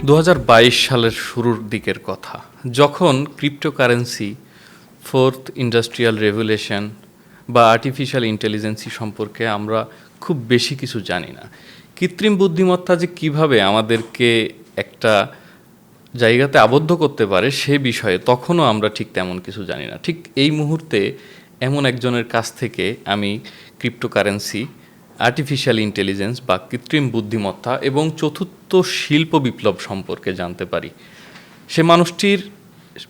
2022 সালের শুরুর দিকের কথা, যখন ক্রিপ্টোকারেন্সি, ফোর্থ ইন্ডাস্ট্রিয়াল রেভলিউশন বা আর্টিফিশিয়াল ইন্টেলিজেন্সি সম্পর্কে আমরা খুব বেশি কিছু জানি না। কৃত্রিম বুদ্ধিমত্তা যে কিভাবে আমাদেরকে একটা জায়গাতে আবদ্ধ করতে পারে সে বিষয়ে তখনও আমরা ঠিক তেমন কিছু জানি না। ঠিক এই মুহূর্তে এমন একজনের কাছ থেকে আমি ক্রিপ্টোকারেন্সি, আর্টিফিশিয়াল ইন্টেলিজেন্স বা কৃত্রিম বুদ্ধিমত্তা এবং চতুর্থ শিল্প বিপ্লব সম্পর্কে জানতে পারি। সে মানুষটির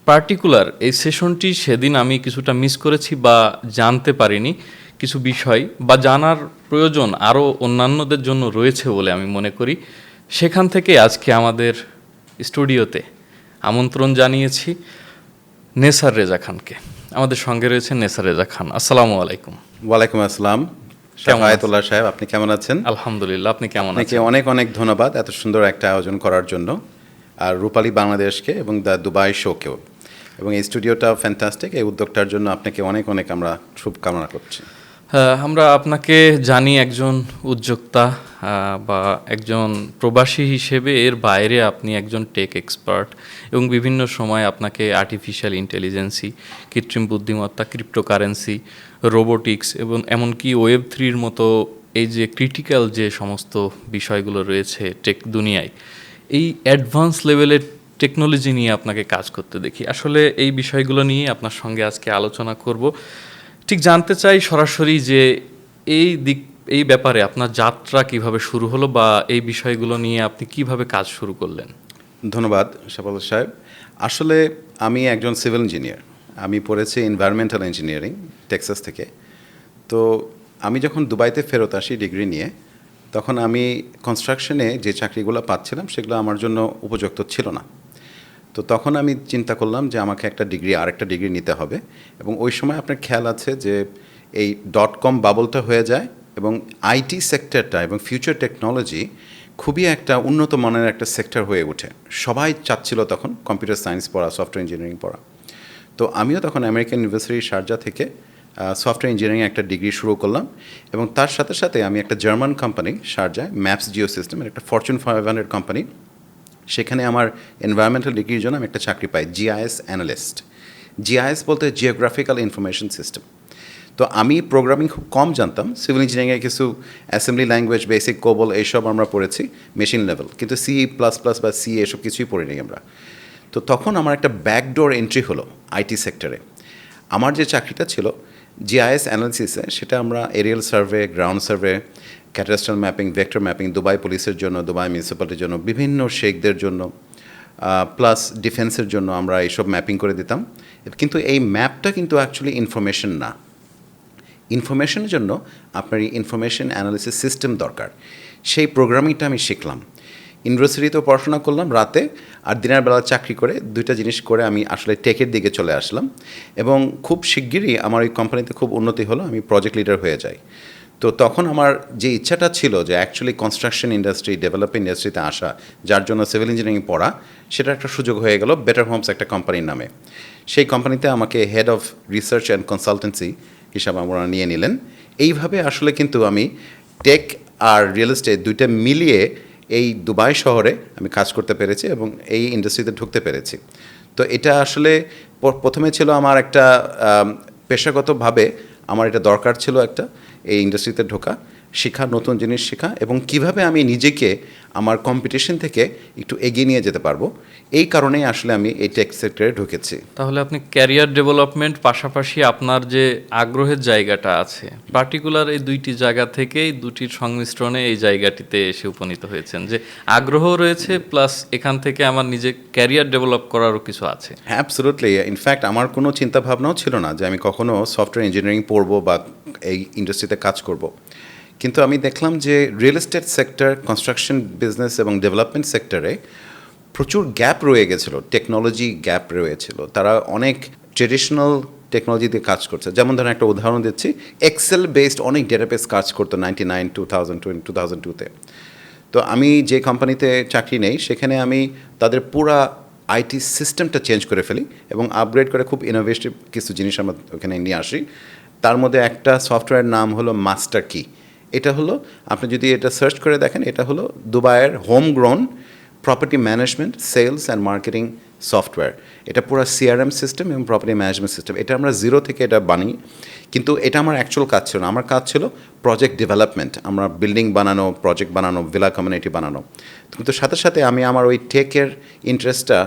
পার্টিকুলার এই সেশনটি সেদিন আমি কিছুটা মিস করেছি বা জানতে পারিনি কিছু বিষয়, বা জানার প্রয়োজন আরও অন্যান্যদের জন্য রয়েছে বলে আমি মনে করি। সেখান থেকে আজকে আমাদের স্টুডিওতে আমন্ত্রণ জানিয়েছি নেসার রেজা খানকে। আমাদের সঙ্গে রয়েছেন নেসার রেজা খান। আসসালামু আলাইকুম। ওয়ালাইকুম আসসালাম। শাফায়েতুল্লাহ সাহেব, আপনি কেমন আছেন? আলহামদুলিল্লাহ, আপনি কেমন আছেন? আপনাকে অনেক অনেক ধন্যবাদ এত সুন্দর একটা আয়োজন করার জন্য, আর রূপালী বাংলাদেশকে এবং দ্য দুবাই শোকেও, এবং এই স্টুডিওটা ফ্যান্টাস্টিক। এই উদ্যোগটার জন্য আপনাকে অনেক অনেক আমরা শুভকামনা করছি। আমরা আপনাকে জানি একজন উদ্যোক্তা বা একজন প্রবাসী হিসেবে। এর বাইরে আপনি একজন টেক এক্সপার্ট এবং বিভিন্ন সময় আপনাকে আর্টিফিশিয়াল ইন্টেলিজেন্সি, কৃত্রিম বুদ্ধিমত্তা, ক্রিপ্টোকারেন্সি, রোবোটিক্স এবং এমনকি ওয়েব 3 মতো এই যে ক্রিটিক্যাল যে সমস্ত বিষয়গুলো রয়েছে টেক দুনিয়ায়, এই অ্যাডভান্স লেভেলের টেকনোলজি নিয়ে আপনাকে কাজ করতে দেখি। আসলে এই বিষয়গুলো নিয়ে আপনার সঙ্গে আজকে আলোচনা করব। ঠিক জানতে চাই সরাসরি যে এই ব্যাপারে আপনার যাত্রা কিভাবে শুরু হলো বা এই বিষয়গুলো নিয়ে আপনি কিভাবে কাজ শুরু করলেন। ধন্যবাদ শাফায়েত সাহেব। আসলে আমি একজন সিভিল ইঞ্জিনিয়ার। আমি পড়েছি এনভায়রনমেন্টাল ইঞ্জিনিয়ারিং টেক্সাস থেকে। তো আমি যখন দুবাইতে ফেরত আসি ডিগ্রি নিয়ে, তখন আমি কনস্ট্রাকশনে যে চাকরিগুলো পাচ্ছিলাম সেগুলো আমার জন্য উপযুক্ত ছিল না। তো তখন আমি চিন্তা করলাম যে আমাকে আরেকটা ডিগ্রি নিতে হবে। এবং ওই সময় আপনার খেয়াল আছে যে এই .com বাবলটা হয়ে যায় এবং আইটি সেক্টরটা এবং ফিউচার টেকনোলজি খুবই একটা উন্নত মানের একটা সেক্টর হয়ে ওঠে। সবাই চাচ্ছিল তখন কম্পিউটার সায়েন্স পড়া, সফটওয়্যার ইঞ্জিনিয়ারিং পড়া। তো আমিও তখন আমেরিকান ইউনিভার্সিটি শারজা থেকে সফটওয়্যার ইঞ্জিনিয়ারিং একটা ডিগ্রি শুরু করলাম। এবং তার সাথে সাথে আমি একটা জার্মান কোম্পানি শারজায়, ম্যাপস জিও সিস্টেমের একটা ফরচুন 500 কোম্পানি, সেখানে আমার এনভায়রনমেন্টাল ডিগ্রির জন্য আমি একটা চাকরি পাই, জিআইএস অ্যানালিস্ট। জিআইএস বলতে জিওগ্রাফিক্যাল ইনফরমেশন সিস্টেম। তো আমি প্রোগ্রামিং খুব কম জানতাম। সিভিল ইঞ্জিনিয়ারিংয়ে কিছু অ্যাসেম্বলি ল্যাঙ্গুয়েজ, বেসিক, কোবল এইসব আমরা পড়েছি মেশিন লেভেল, কিন্তু C++ বা সি এসব কিছুই পড়িনি আমরা। তো তখন আমার একটা ব্যাকডোর এন্ট্রি হলো আইটি সেক্টরে। আমার যে চাকরিটা ছিল জিআইএস অ্যানালিসিসে, সেটা আমরা aerial survey, ground survey, cadastral mapping, vector mapping, Dubai পুলিশের জন্য, দুবাই মিউনিসিপ্যালিটির জন্য, বিভিন্ন শেখদের জন্য, প্লাস ডিফেন্সের জন্য আমরা এইসব ম্যাপিং করে দিতাম। কিন্তু এই ম্যাপটা কিন্তু অ্যাকচুয়ালি ইনফরমেশন না। ইনফরমেশনের জন্য আপনার এই ইনফরমেশন অ্যানালিসিস সিস্টেম দরকার। সেই প্রোগ্রামিংটা আমি শিখলাম। ইউনিভার্সিটিতেও পড়াশোনা করলাম রাতে, আর দিনের বেলা চাকরি করে, দুইটা জিনিস করে আমি আসলে টেকের দিকে চলে আসলাম। এবং খুব শিগগিরই আমার ওই কোম্পানিতে খুব উন্নতি হলো, আমি প্রজেক্ট লিডার হয়ে যাই। তো তখন আমার যে ইচ্ছাটা ছিল যে অ্যাকচুয়ালি কনস্ট্রাকশন ইন্ডাস্ট্রি, ডেভেলপিং ইন্ডাস্ট্রিতে আসা, যার জন্য সিভিল ইঞ্জিনিয়ারিং পড়া, সেটা একটা সুযোগ হয়ে গেল বেটার হোমস একটা কোম্পানির নামে। সেই কোম্পানিতে আমাকে head of research and consultancy হিসাবে আমরা নিয়ে নিলেন। এইভাবে আসলে কিন্তু আমি টেক আর রিয়েল এস্টেট দুইটা মিলিয়ে এই দুবাই শহরে আমি কাজ করতে পেরেছি এবং এই ইন্ডাস্ট্রিতে ঢুকতে পেরেছি। তো এটা আসলে প্রথমে ছিল আমার একটা পেশাগতভাবে আমার এটা দরকার ছিল, একটা এই ইন্ডাস্ট্রিতে ঢোকা, শেখা, নতুন জিনিস শেখা, এবং কিভাবে আমি নিজেকে আমার কম্পিটিশন থেকে একটু এগিয়ে নিয়ে যেতে পারবো। এই কারণেই আসলে আমি এই টেক সেক্টরে ঢুকেছি। তাহলে আপনি ক্যারিয়ার ডেভেলপমেন্ট পাশাপাশি আপনার যে আগ্রহের জায়গাটা আছে, পার্টিকুলার এই দুইটি জায়গা থেকেই দুটির সংমিশ্রণে এই জায়গাটিতে এসে উপনীত হয়েছেন, যে আগ্রহ রয়েছে প্লাস এখান থেকে আমার নিজে ক্যারিয়ার ডেভেলপ করারও কিছু আছে। হ্যাঁ, অ্যাবসলিউটলি। ইনফ্যাক্ট আমার কোনো চিন্তা ভাবনাও ছিল না যে আমি কখনো সফটওয়্যার ইঞ্জিনিয়ারিং পড়বো বা এই ইন্ডাস্ট্রিতে কাজ করব। কিন্তু আমি দেখলাম যে real estate sector, construction business এবং ডেভেলপমেন্ট সেক্টরে প্রচুর গ্যাপ রয়ে গেছিলো, টেকনোলজি গ্যাপ রয়েছিল। তারা অনেক ট্রেডিশনাল টেকনোলজিতে কাজ করছে। যেমন ধরেন একটা উদাহরণ দিচ্ছি, এক্সেল বেসড অনেক ডেটাবেস কাজ করতো 99, 2002-তে। তো আমি যে কোম্পানিতে চাকরি নেই, সেখানে আমি তাদের পুরা আইটি সিস্টেমটা চেঞ্জ করে ফেলি এবং আপগ্রেড করে খুব ইনোভেটিভ কিছু জিনিস আমরা ওখানে নিয়ে আসি। তার মধ্যে একটা সফটওয়্যার নাম হলো মাস্টার কি। এটা হলো, আপনি যদি এটা সার্চ করে দেখেন, এটা হলো দুবাইয়ের home grown property management, sales and marketing software. এটা পুরো সিআরএম সিস্টেম এবং প্রপার্টি ম্যানেজমেন্ট সিস্টেম। এটা আমরা জিরো থেকে এটা বানিয়ে, কিন্তু এটা আমার অ্যাকচুয়াল কাজ ছিল না। আমার কাজ ছিল প্রজেক্ট ডেভেলপমেন্ট, আমরা বিল্ডিং বানানো, প্রজেক্ট বানানো, ভিলা কমিউনিটি বানানো। কিন্তু সাথে সাথে আমি আমার ওই টেকের ইন্টারেস্টটা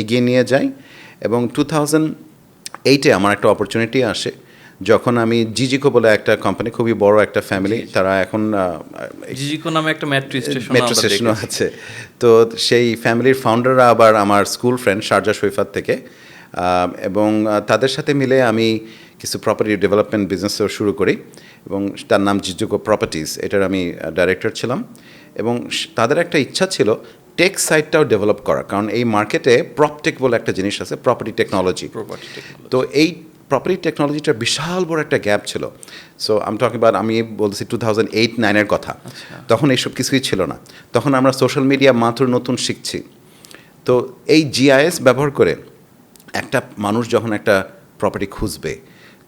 এগিয়ে নিয়ে যাই, এবং 2008-এ আমার একটা অপরচুনিটি আসে, যখন আমি জিজিকো বলে একটা কোম্পানি, খুবই বড় একটা ফ্যামিলি, তারা এখন জিজিকো নামে একটা মেট্রো স্টেশনও আছে। তো সেই ফ্যামিলির ফাউন্ডাররা আবার আমার স্কুল ফ্রেন্ড শারজা শরীফাত থেকে, এবং তাদের সাথে মিলে আমি কিছু প্রপার্টি ডেভেলপমেন্ট বিজনেসও শুরু করি, এবং তার নাম জিজিকো প্রপার্টিজ, এটার আমি ডাইরেক্টর ছিলাম। এবং তাদের একটা ইচ্ছা ছিল টেক সাইডটাও ডেভেলপ করা, কারণ এই মার্কেটে প্রপটেক বলে একটা জিনিস আছে, প্রপার্টি টেকনোলজি। তো এই প্রপার্টি টেকনোলজিটার বিশাল বড় একটা গ্যাপ ছিল। সো আমি টকিং অ্যাবাউট, আমি বলছি 2008-09-এর কথা। তখন এইসব কিছুই ছিল না। তখন আমরা সোশ্যাল মিডিয়া মাত্র নতুন শিখছি। তো এই জিআইএস ব্যবহার করে একটা মানুষ যখন একটা প্রপার্টি খুঁজবে,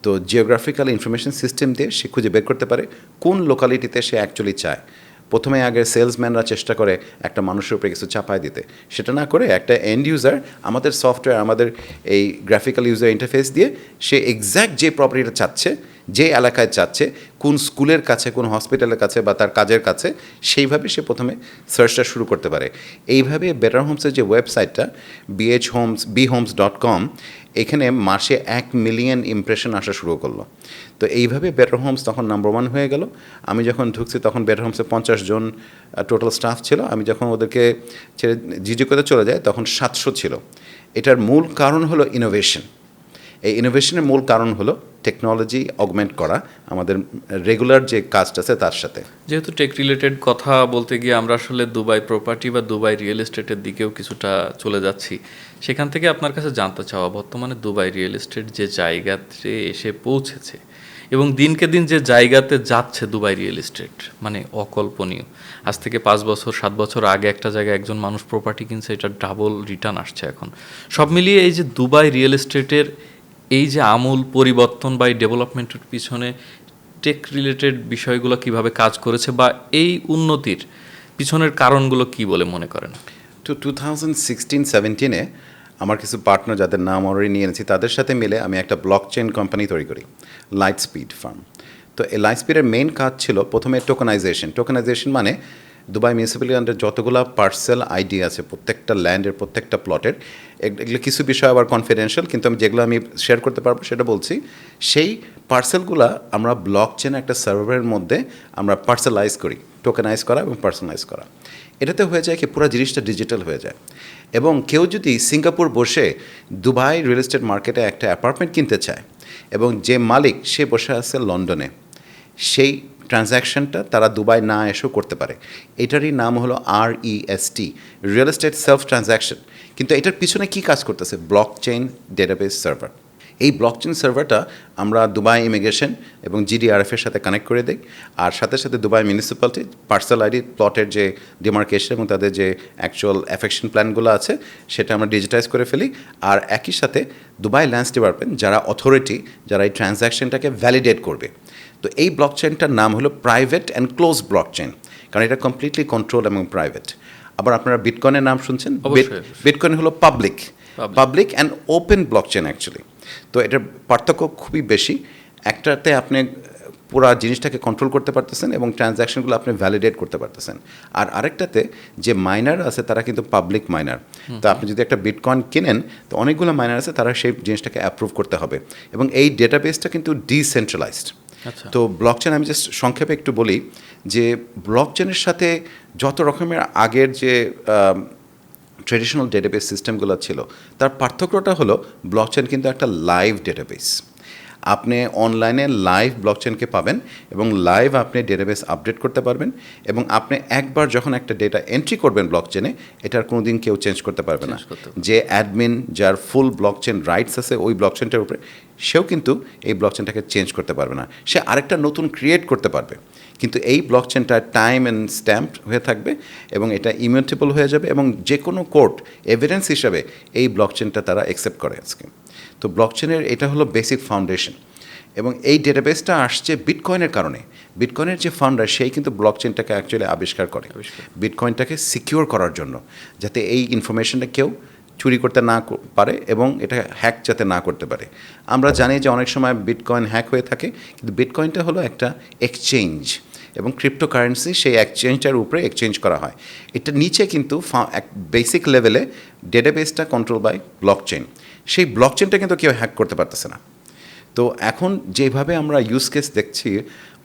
তো জিওগ্রাফিক্যাল ইনফরমেশন সিস্টেম দিয়ে সে খুঁজে বের করতে পারে কোন লোকালিটিতে সে অ্যাকচুয়ালি চায়। প্রথমে আগে সেলসম্যানরা চেষ্টা করে একটা মানুষের উপরে কিছু চাপায় দিতে, সেটা না করে একটা এন্ড ইউজার আমাদের সফটওয়্যার, আমাদের এই গ্রাফিক্যাল ইউজার ইন্টারফেস দিয়ে সে এক্স্যাক্ট যে প্রপার্টিটা চাচ্ছে, যে এলাকায় চাচ্ছে, কোন স্কুলের কাছে, কোন হসপিটালের কাছে বা তার কাজের কাছে, সেইভাবে সে প্রথমে সার্চটা শুরু করতে পারে। এইভাবে বেটার হোমসের যে ওয়েবসাইটটা bhomes.com, এখানে মাসে 1 মিলিয়ন ইমপ্রেশন আসা শুরু করলো। তো এইভাবে বেটার হোমস তখন নাম্বার 1 হয়ে গেল। আমি যখন ঢুকছি তখন বেটার হোমসে 50 জন টোটাল স্টাফ ছিল। আমি যখন ওদেরকে ছেড়ে জিজিকোতে চলে যাই তখন 700 ছিল। এটার মূল কারণ হলো ইনোভেশন। এই ইনোভেশনের মূল কারণ হলো টেকনোলজি অগমেন্ট করা আমাদের রেগুলার যে কাজটা আছে তার সাথে। যেহেতু টেক রিলেটেড কথা বলতে গিয়ে আমরা আসলে দুবাই প্রপার্টি বা দুবাই রিয়েল এস্টেটের দিকেও কিছুটা চলে যাচ্ছি, সেখান থেকে আপনার কাছে জানতে চাওয়া, বর্তমানে দুবাই রিয়েল এস্টেট যে জায়গাতে এসে পৌঁছেছে এবং দিনকে দিন যে জায়গাতে যাচ্ছে দুবাই রিয়েল এস্টেট, মানে অকল্পনীয়। আজ থেকে 5 বছর 7 বছর আগে একটা জায়গায় একজন মানুষ প্রপার্টি কিনছে, এটা ডাবল রিটার্ন আসছে এখন। সব মিলিয়ে এই যে দুবাই রিয়েল এস্টেটের এই যে আমূল পরিবর্তন বা এই ডেভেলপমেন্টের পিছনে টেক রিলেটেড বিষয়গুলো কিভাবে কাজ করেছে বা এই উন্নতির পিছনের কারণগুলো কি বলে মনে করেন? 2016-17-এ আমার কিছু পার্টনার, যাদের নাম অলরেডি নিয়ে এনেছি, তাদের সাথে মিলে আমি একটা ব্লক চেইন কোম্পানি তৈরি করি, লাইট স্পিড ফার্ম। তো এই লাইট স্পিডের মেইন কাজ ছিল প্রথমে টোকেনাইজেশন মানে দুবাই মিউনিসিপ্যালিটি আন্ডার যতগুলো পার্সেল আইডি আছে প্রত্যেকটা ল্যান্ডের, প্রত্যেকটা প্লটের, এগুলো কিছু বিষয় আবার কনফিডেন্সিয়াল, কিন্তু আমি যেগুলো আমি শেয়ার করতে পারবো সেটা বলছি। সেই পার্সেলগুলো আমরা ব্লক চেন একটা সার্ভারের মধ্যে আমরা পার্সেলাইজ করি, টোকেনাইজ করা এবং পার্সোনালাইজ করা। এটাতে হয়ে যায় কি পুরো জিনিসটা ডিজিটাল হয়ে যায়। এবং কেউ যদি সিঙ্গাপুর বসে দুবাই রিয়েল এস্টেট মার্কেটে একটা অ্যাপার্টমেন্ট কিনতে চায় এবং যে মালিক সে বসে আছে লন্ডনে, সেই ট্রানজ্যাকশনটা তারা দুবাই না এসেও করতে পারে। এটারই নাম হলো REST, real estate self transaction. কিন্তু এটার পিছনে কি কাজ করতেছে? Block chain database server. এই ব্লক চেইন সার্ভারটা আমরা দুবাই ইমিগ্রেশন এবং GDRF-এর সাথে কানেক্ট করে দিই, আর সাথে সাথে দুবাই মিউনিসিপ্যালিটি পার্সেল আইডি, প্লটের যে ডিমার্কেশন এবং তাদের যে অ্যাকচুয়াল অ্যাফেকশন প্ল্যানগুলো আছে সেটা আমরা ডিজিটাইজ করে ফেলি। আর একই সাথে দুবাই ল্যান্ডস ডিপার্টমেন্ট, যারা অথরিটি, যারা এই ট্রানজ্যাকশনটাকে ভ্যালিডেট করবে, তো এই ব্লক চেইনটার নাম হলো private and close block chain, কারণ এটা কমপ্লিটলি কন্ট্রোল এবং প্রাইভেট। আবার আপনারা বিটকয়েনের নাম শুনছেন, বিটকয়েন হলো public and open block chain actually. তো এটার পার্থক্য খুবই বেশি। একটাতে আপনি পুরো জিনিসটাকে কন্ট্রোল করতে পারতেছেন এবং ট্রানজ্যাকশনগুলো আপনি ভ্যালিডেট করতে পারতেছেন, আর আরেকটাতে যে মাইনার আছে তারা কিন্তু পাবলিক মাইনার। তো আপনি যদি একটা বিটকয়েন কিনেন, তো অনেকগুলো মাইনার আছে, তারা সেই জিনিসটাকে অ্যাপ্রুভ করতে হবে। এবং এই ডেটাবেসটা কিন্তু ডিসেন্ট্রালাইজড। তো ব্লকচেন, আমি জাস্ট সংক্ষেপে একটু বলি যে ব্লকচেনের সাথে যত রকমের আগের যে ট্রেডিশনাল ডেটাবেস সিস্টেমগুলো ছিল, তার পার্থক্যটা হলো ব্লকচেন কিন্তু একটা লাইভ ডেটাবেস। আপনি অনলাইনে লাইভ ব্লকচেনকে পাবেন এবং লাইভ আপনি ডেটাবেস আপডেট করতে পারবেন, এবং আপনি একবার যখন একটা ডেটা এন্ট্রি করবেন ব্লকচেনে, এটার কোনো দিন কেউ চেঞ্জ করতে পারবে না। যে অ্যাডমিন, যার ফুল ব্লকচেন রাইটস আছে ওই ব্লকচেনটার উপরে, সেও কিন্তু এই ব্লকচেনটাকে চেঞ্জ করতে পারবে না। সে আরেকটা নতুন ক্রিয়েট করতে পারবে, কিন্তু এই ব্লকচেনটা টাইম অ্যান্ড স্ট্যাম্প হয়ে থাকবে এবং এটা ইমিউটেবল হয়ে যাবে, এবং যে কোনো কোর্ট এভিডেন্স হিসাবে এই ব্লকচেনটা তারা অ্যাকসেপ্ট করে আজকে। তো ব্লকচেনের এটা হলো বেসিক ফাউন্ডেশন, এবং এই ডেটাবেসটা আসছে বিটকয়েনের কারণে। বিটকয়েনের যে ফাউন্ডার সেই কিন্তু ব্লক চেনটাকে অ্যাকচুয়ালি আবিষ্কার করে বিটকয়েনটাকে সিকিউর করার জন্য, যাতে এই ইনফরমেশনটা কেউ চুরি করতে না পারে এবং এটা হ্যাক যাতে না করতে পারে। আমরা জানি যে অনেক সময় বিটকয়েন হ্যাক হয়ে থাকে, কিন্তু বিটকয়েনটা হলো একটা এক্সচেঞ্জ এবং ক্রিপ্টোকারেন্সি সেই এক্সচেঞ্জটার উপরে এক্সচেঞ্জ করা হয়। এটা নিচে কিন্তু এক বেসিক লেভেলে ডেটাবেসটা কন্ট্রোল বাই ব্লক চেন, সেই ব্লক চেনটা কিন্তু কেউ হ্যাক করতে পারতেছে না। তো এখন যেভাবে আমরা ইউজ কেস দেখছি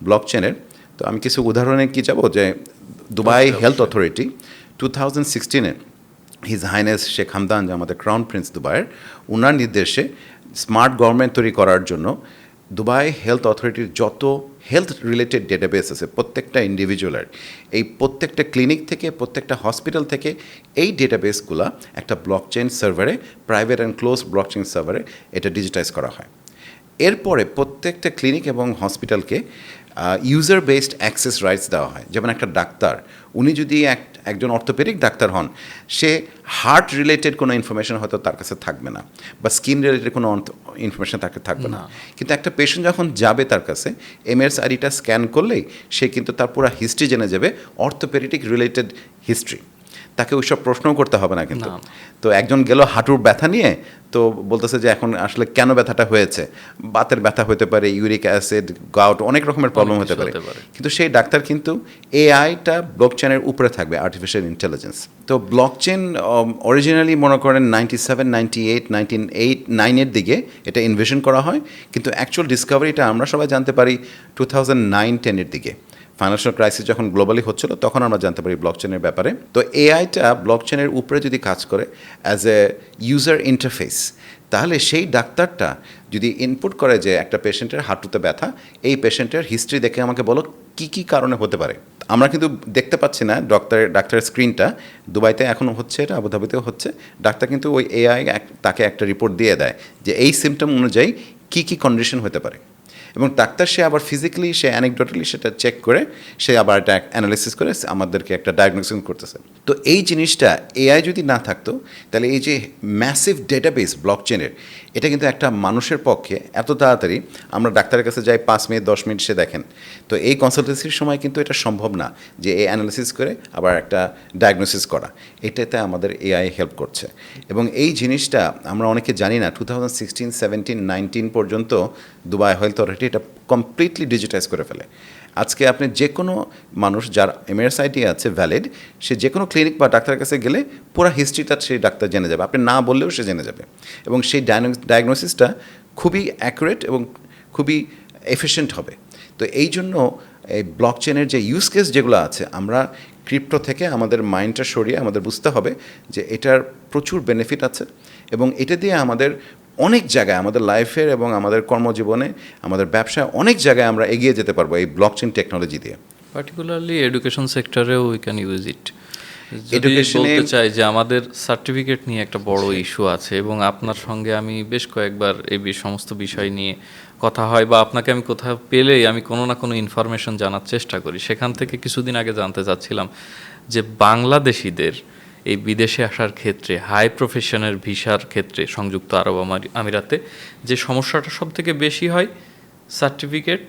ব্লক চেনের, তো আমি কিছু উদাহরণে কি যাব, যে দুবাই হেলথ অথরিটি 2016-এ হিজ হাইনেস শেখ হামদান, যে আমাদের ক্রাউন প্রিন্স দুবাইয়ের, ওনার নির্দেশে স্মার্ট গভর্নমেন্ট তৈরি করার জন্য দুবাই হেলথ অথরিটির যত হেলথ রিলেটেড ডেটাবেস আছে প্রত্যেকটা ইন্ডিভিজুয়ালের, এই প্রত্যেকটা ক্লিনিক থেকে প্রত্যেকটা হসপিটাল থেকে এই ডেটাবেসগুলো একটা ব্লক চেইন সার্ভারে, private and close block chain সার্ভারে এটা ডিজিটাইজ করা হয়। এরপরে প্রত্যেকটা ক্লিনিক এবং হসপিটালকে ইউজার বেসড অ্যাক্সেস রাইটস দেওয়া হয়। যেমন একটা ডাক্তার, উনি যদি একজন অর্থোপেডিক ডাক্তার হন, সে হার্ট রিলেটেড কোনো ইনফরমেশন হয়তো তার কাছে থাকবে না, বা স্কিন রিলেটেড কোনো ইনফরমেশন তাকে থাকবে না। কিন্তু একটা পেশেন্ট যখন যাবে তার কাছে, এমআরআইটা স্ক্যান করলেই সে কিন্তু তার পুরো হিস্ট্রি জেনে যাবে, অর্থোপেডিক রিলেটেড হিস্ট্রি। তাকে ওইসব প্রশ্নও করতে হবে না কিন্তু। তো একজন গেল হাঁটুর ব্যথা নিয়ে, তো বলতেছে যে এখন আসলে কেন ব্যথাটা হয়েছে, বাতের ব্যথা হতে পারে, ইউরিক অ্যাসিড, গাউট, অনেক রকমের প্রবলেম হতে পারে। কিন্তু সেই ডাক্তার কিন্তু এআইটা ব্লক চেনের উপরে থাকবে, আর্টিফিশিয়াল ইন্টেলিজেন্স। তো ব্লক চেন অরিজিনালি মনে করেন 97, 98, 1989-এর দিকে এটা ইনভেশন করা হয়, কিন্তু অ্যাকচুয়াল ডিসকভারিটা আমরা সবাই জানতে পারি 2009-10-এর দিকে। ফাইন্যান্সিয়াল ক্রাইসিস যখন গ্লোবালি হচ্ছিল, তখন আমরা জানতে পারি ব্লক চেনের ব্যাপারে। তো এআইটা ব্লক চেনের উপরে যদি কাজ করে অ্যাজ এ ইউজার ইন্টারফেস, তাহলে সেই ডাক্তারটা যদি ইনপুট করে যে একটা পেশেন্টের হাঁটুতে ব্যথা, এই পেশেন্টের হিস্ট্রি দেখে আমাকে বলো কী কী কারণে হতে পারে। আমরা কিন্তু দেখতে পাচ্ছি না ডাক্তারের স্ক্রিনটা, দুবাইতে এখনও হচ্ছে, এটা আবুধাবিতেও হচ্ছে। ডাক্তার কিন্তু ওই এআই তাকে একটা রিপোর্ট দিয়ে দেয় যে এই সিমটম অনুযায়ী কী কী কন্ডিশন হতে পারে, এবং ডাক্তার সে আবার ফিজিক্যালি, সে অ্যানেকডোটালি সেটা চেক করে, সে আবার এটা অ্যানালিসিস করে আমাদেরকে একটা ডায়াগনোসিস করতেছে। তো এই জিনিসটা এআই যদি না থাকতো, তাহলে এই যে ম্যাসিভ ডেটাবেস ব্লক চেনের, এটা কিন্তু একটা মানুষের পক্ষে এত তাড়াতাড়ি, আমরা ডাক্তারের কাছে যাই 5 মিনিট 10 মিনিট সে দেখেন, তো এই কনসালটেন্সির সময় কিন্তু এটা সম্ভব না যে এই অ্যানালিসিস করে আবার একটা ডায়াগনোসিস করা। এটাতে আমাদের এআই হেল্প করছে। এবং এই জিনিসটা আমরা অনেকে জানি না, 2016, 17, 19 পর্যন্ত দুবাই হেলথ অথরিটি এটা কমপ্লিটলি ডিজিটাইজ করে ফেলে। আজকে আপনি যে কোনো মানুষ যার এমআরআইটি আছে ভ্যালিড, সে যে কোনো ক্লিনিক বা ডাক্তারের কাছে গেলে পুরো হিস্ট্রিটা সেই ডাক্তার জেনে যাবে, আপনি না বললেও সে জেনে যাবে। এবং সেই ডায়াগনোসিসটা খুবই অ্যাকুরেট এবং খুবই এফিশিয়েন্ট হবে। তো এই জন্য এই ব্লক চেনের যে ইউজ কেস যেগুলো আছে, আমরা ক্রিপ্টো থেকে আমাদের মাইন্ডটা সরিয়ে আমাদের বুঝতে হবে যে এটার প্রচুর বেনিফিট আছে, এবং এটা দিয়ে আমাদের অনেক জায়গায়, আমাদের লাইফের এবং আমাদের কর্মজীবনে, আমাদের ব্যবসায় অনেক জায়গায় আমরা এগিয়ে যেতে পারবো এই ব্লকচেন টেকনোলজি দিয়ে। পার্টিকুলারলি এডুকেশন সেক্টরেও উই ক্যান ইউজ ইট। বলতে চাই যে আমাদের সার্টিফিকেট নিয়ে একটা বড় ইস্যু আছে, এবং আপনার সঙ্গে আমি বেশ কয়েকবার এই সমস্ত বিষয় নিয়ে কথা হয়, বা আপনাকে আমি কোথাও পেলেই আমি কোনো না কোনো ইনফরমেশন জানার চেষ্টা করি। সেখান থেকে কিছুদিন আগে জানতে চাচ্ছিলাম যে বাংলাদেশিদের এই বিদেশে আসার ক্ষেত্রে, হাই প্রফেশনের ভিসার ক্ষেত্রে সংযুক্ত আরব আমিরাতে যে সমস্যাটা সব থেকে বেশি হয়, সার্টিফিকেট,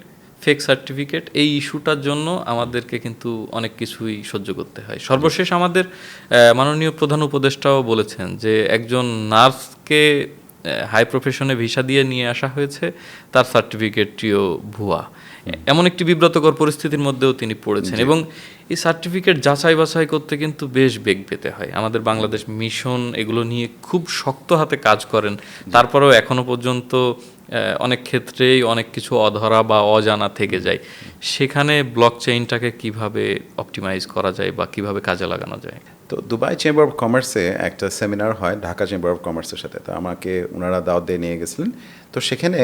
ফেক সার্টিফিকেট, এই ইস্যুটার জন্য আমাদেরকে কিন্তু অনেক কিছুই সহ্য করতে হয়। সর্বশেষ আমাদের মাননীয় প্রধান উপদেষ্টাও বলেছেন যে একজন নার্সকে হাই প্রফেশনে ভিসা দিয়ে নিয়ে আসা হয়েছে, তার সার্টিফিকেটটিও ভুয়া। এমন একটি বিব্রতকর পরিস্থিতির মধ্যেও তিনি পড়েছেন, এবং এই সার্টিফিকেট যাচাই বাছাই করতে কিন্তু বেশ বেগ পেতে হয়। আমাদের বাংলাদেশ মিশন এগুলো নিয়ে খুব শক্ত হাতে কাজ করেন, তারপরেও এখনো পর্যন্ত অনেক ক্ষেত্রেই অনেক কিছু অধরা বা অজানা থেকে যায়। সেখানে ব্লক চেইনটাকে কিভাবে অপটিমাইজ করা যায় বা কিভাবে কাজে লাগানো যায়? তো দুবাই চেম্বার অফ কমার্সে একটা সেমিনার হয় ঢাকা চেম্বার অফ কমার্সের সাথে, তো আমাকে ওনারা দাওয়াত দিয়ে নিয়ে গেছিলেন। তো সেখানে